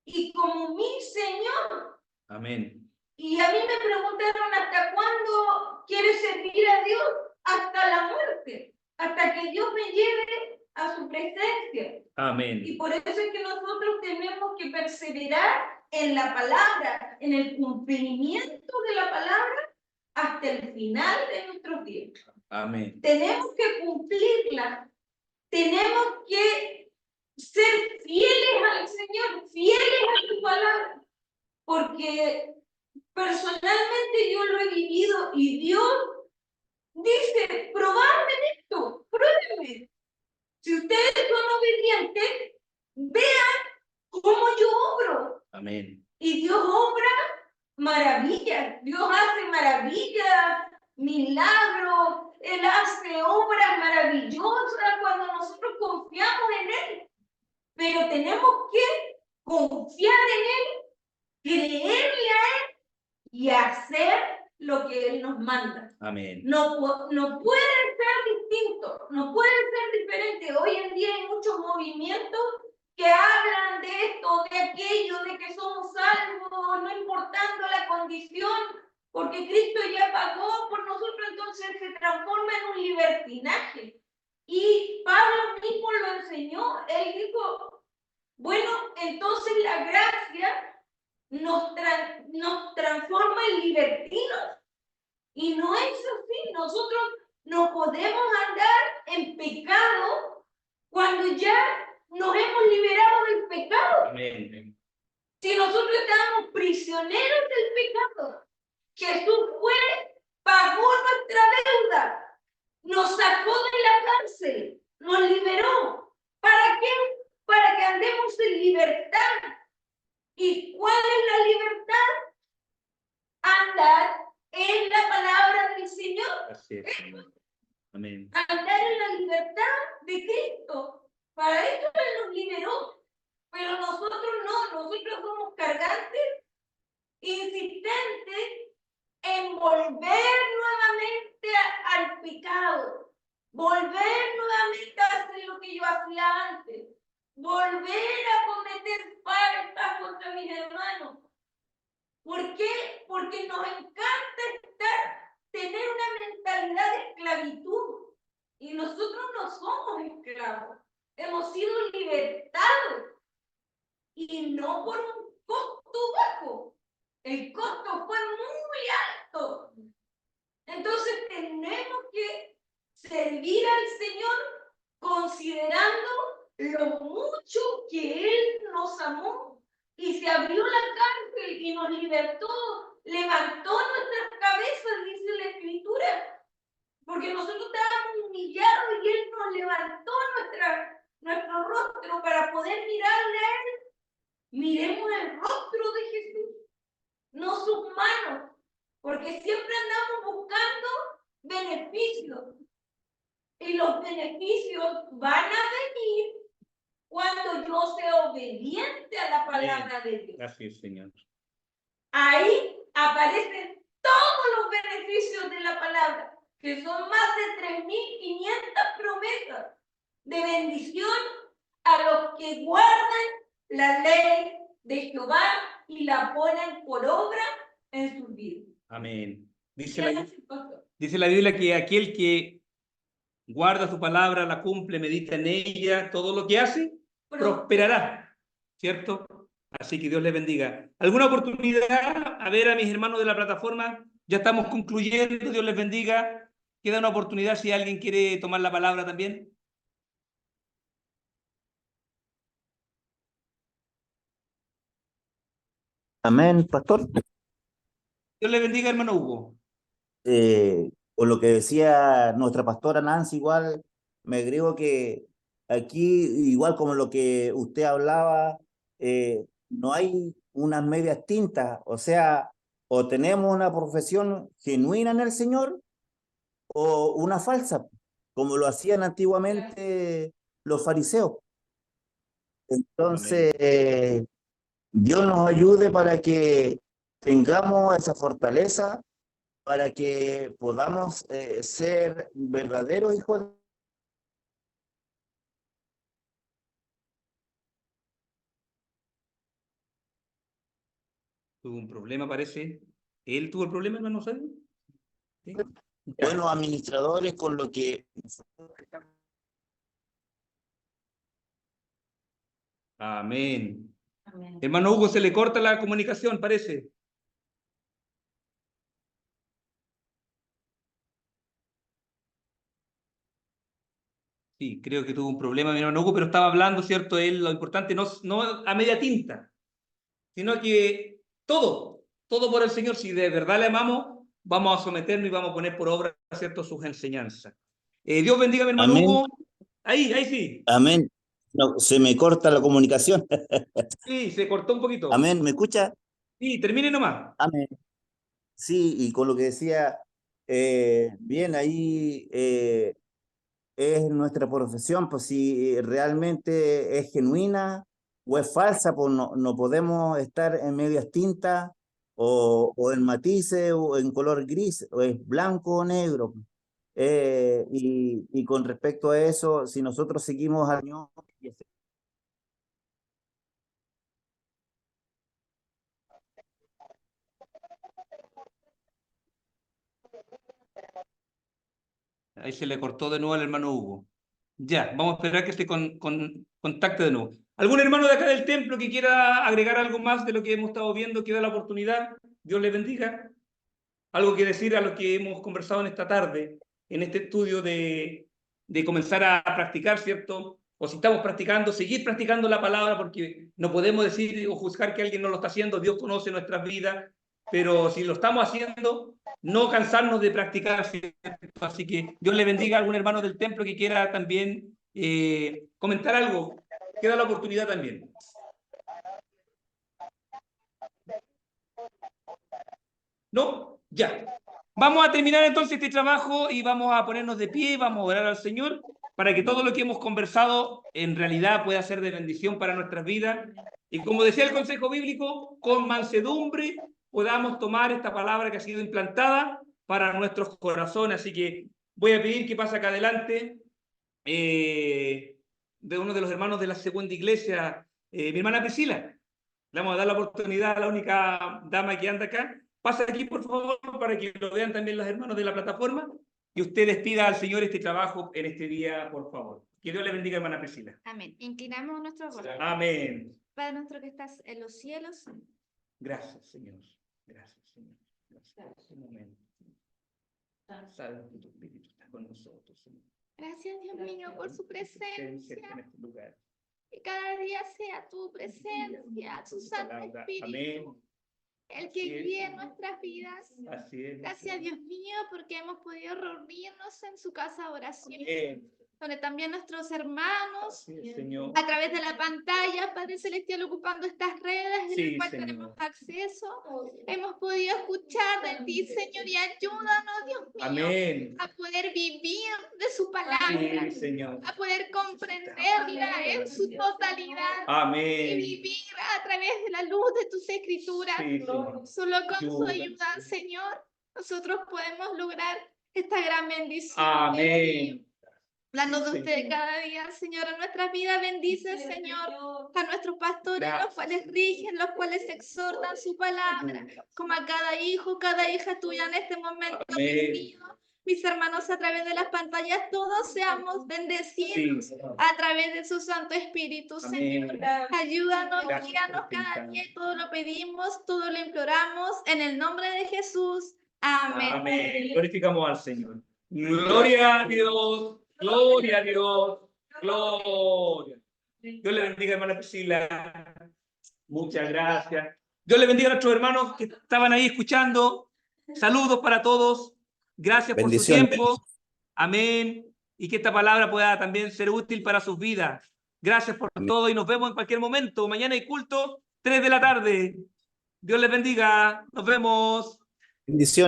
y como mi Señor. Amén. Y a mí me preguntaron, ¿hasta cuándo quieres servir a Dios? Hasta la muerte, hasta que Dios me lleve a su presencia. Amén. Y por eso es que nosotros tenemos que perseverar en la palabra, en el cumplimiento de la palabra hasta el final de nuestros días. Amén. Tenemos que cumplirla, tenemos que ser fieles al Señor, fieles a su palabra, porque personalmente yo lo he vivido y Dios dice, probadme en esto, pruébenme. Si ustedes son obedientes, vean cómo yo obro. Amén. Y Dios obra maravillas, Dios hace maravillas, milagros, Él hace obras maravillosas cuando nosotros confiamos en Él. Pero tenemos que confiar en Él, creerle a Él y hacer lo que Él nos manda. Amén. No pueden ser distintos, no pueden ser diferentes. Hoy en día hay muchos movimientos que hablan de esto, de aquello, de que somos salvos, no importando la condición, porque Cristo ya pagó por nosotros, entonces se transforma en un libertinaje. Y Pablo mismo lo enseñó, él dijo, bueno, entonces la gracia nos transforma en libertinos. Y no es así, nosotros no podemos andar en pecado cuando ya nos hemos liberado del pecado. Amén. Si nosotros estábamos prisioneros del pecado, Jesús fue, pagó nuestra deuda, nos sacó de la cárcel, nos liberó. ¿Para qué? Para que andemos en libertad. ¿Y cuál es la libertad? Andar en la palabra del Señor. Así es. Amén. Andar en la libertad de Cristo. Para eso Él nos liberó. Pero nosotros no, nosotros somos cargantes, insistentes en volver nuevamente al pecado, volver nuevamente a hacer lo que yo hacía antes, volver a cometer faltas contra mis hermanos. ¿Por qué? Porque nos encanta tener una mentalidad de esclavitud. Y nosotros no somos esclavos. Hemos sido libertados. Y no por un costo bajo. El costo fue muy alto. Entonces tenemos que servir al Señor considerando lo mucho que Él nos amó. Y se abrió la cárcel y nos libertó, levantó nuestras cabezas, dice la Escritura, porque nosotros estábamos humillados y Él nos levantó nuestro rostro para poder mirarle a Él. Miremos el rostro de Jesús, no sus manos, porque siempre andamos buscando beneficios y los beneficios van a venir cuando yo sea obediente a la palabra de Dios. Gracias, Señor. Ahí aparecen todos los beneficios de la palabra, que son más de 3.500 promesas de bendición a los que guardan la ley de Jehová y la ponen por obra en sus vidas. Amén. Dice la Biblia que aquel que guarda su palabra, la cumple, medita en ella, todo lo que hace, prosperará, ¿cierto? Así que Dios les bendiga. ¿Alguna oportunidad? A ver a mis hermanos de la plataforma, ya estamos concluyendo, Dios les bendiga. Queda una oportunidad si alguien quiere tomar la palabra también. Amén, pastor. Dios les bendiga, hermano Hugo. Por lo que decía nuestra pastora Nancy, igual me agrego que aquí, igual como lo que usted hablaba, no hay unas medias tintas, o sea, o tenemos una profesión genuina en el Señor o una falsa, como lo hacían antiguamente los fariseos. Entonces, Dios nos ayude para que tengamos esa fortaleza para que podamos ser verdaderos hijos de Tuvo un problema, parece. ¿Él tuvo el problema, hermano Sabio? ¿Sí? buenos administradores, con lo que Amén. Amén. Hermano Hugo, se le corta la comunicación, parece. Sí, creo que tuvo un problema mi hermano Hugo, pero estaba hablando, ¿cierto? Él, lo importante no a media tinta, sino que todo por el Señor. Si de verdad le amamos, vamos a someternos y vamos a poner por obra, ¿cierto?, sus enseñanzas. Dios bendiga a mi hermano amén, Hugo. Ahí sí. amén. No, se me corta la comunicación. Sí, se cortó un poquito. Amén, ¿me escucha? Sí, termine nomás. Amén. Sí, y con lo que decía, bien, ahí es nuestra profesión, pues si realmente es genuina o es falsa, pues no podemos estar en medias tintas o en matices o en color gris, o es blanco o negro. Y con respecto a eso, si nosotros seguimos al Señor, Ahí se le cortó de nuevo al hermano Hugo. Ya, vamos a esperar que se contacte de nuevo. ¿Algún hermano de acá del templo que quiera agregar algo más de lo que hemos estado viendo? ¿Queda la oportunidad? Dios les bendiga. ¿Algo que decir a lo que hemos conversado en esta tarde, en este estudio de comenzar a practicar, ¿cierto? O si estamos practicando, seguir practicando la palabra, porque no podemos decir o juzgar que alguien no lo está haciendo. Dios conoce nuestras vidas, pero si lo estamos haciendo, no cansarnos de practicar, ¿cierto? Así que Dios le bendiga a algún hermano del templo que quiera también comentar algo. Queda la oportunidad también. ¿No? Ya. Vamos a terminar entonces este trabajo y vamos a ponernos de pie y vamos a orar al Señor para que todo lo que hemos conversado en realidad pueda ser de bendición para nuestras vidas. Y como decía el consejo bíblico, con mansedumbre podamos tomar esta palabra que ha sido implantada para nuestros corazones. Así que voy a pedir que pase acá adelante de uno de los hermanos de la segunda iglesia, mi hermana Priscila. Le vamos a dar la oportunidad a la única dama que anda acá. Pasa aquí, por favor, para que lo vean también los hermanos de la plataforma. Y usted despida al Señor este trabajo en este día, por favor. Que Dios le bendiga, hermana Priscila. Amén. Inclinamos nuestro rostro. Amén. Padre nuestro que estás en los cielos. Gracias, Señor. Gracias, Señor. Gracias. Un momento. Sabes que tu Espíritu está con nosotros, Señor. Gracias, Dios mío, por su presencia. En este lugar. Que cada día sea tu presencia, tu Santo Espíritu. Amén. El que guíe en nuestras vidas. Así es. Gracias, Dios mío, porque hemos podido reunirnos en su casa de oración. Amén. Donde también nuestros hermanos, Así es, Señor. a través de la pantalla, Padre Celestial, ocupando estas redes, Sí, en las cuales Señor. tenemos acceso, hemos podido escuchar de ti, Señor, y ayúdanos, Dios mío, Amén. a poder vivir de su palabra, Sí, Señor. a poder comprenderla en su totalidad y Amén. vivir a través de la luz de tus escrituras. Sí, Señor. Solo con su Ayúdanos, ayuda, Señor, nosotros podemos lograr esta gran bendición. Amén. Danos de Sí. usted cada día, Señor, en nuestras vidas. Bendice, Señor, a nuestros pastores, Gracias. los cuales rigen, los cuales exhortan su palabra, como a cada hijo, cada hija tuya en este momento. Amén. Mío. Mis hermanos, a través de las pantallas, todos seamos bendecidos Sí. a través de su Santo Espíritu, Amén. Señor. Ayúdanos, Gracias guíanos por cada pensar. día, y todo lo pedimos, todo lo imploramos, en el nombre de Jesús. Amén. Amén. Glorificamos al Señor. Gloria a Dios. Gloria a Dios. Gloria. Dios le bendiga, hermana Priscila. Muchas gracias. Dios le bendiga a nuestros hermanos que estaban ahí escuchando. Saludos para todos. Gracias por su bendiciones. tiempo. Amén. Y que esta palabra pueda también ser útil para sus vidas. Gracias por todo y nos vemos en cualquier momento. Mañana hay culto, 3 de la tarde. Dios les bendiga. Nos vemos. Bendiciones.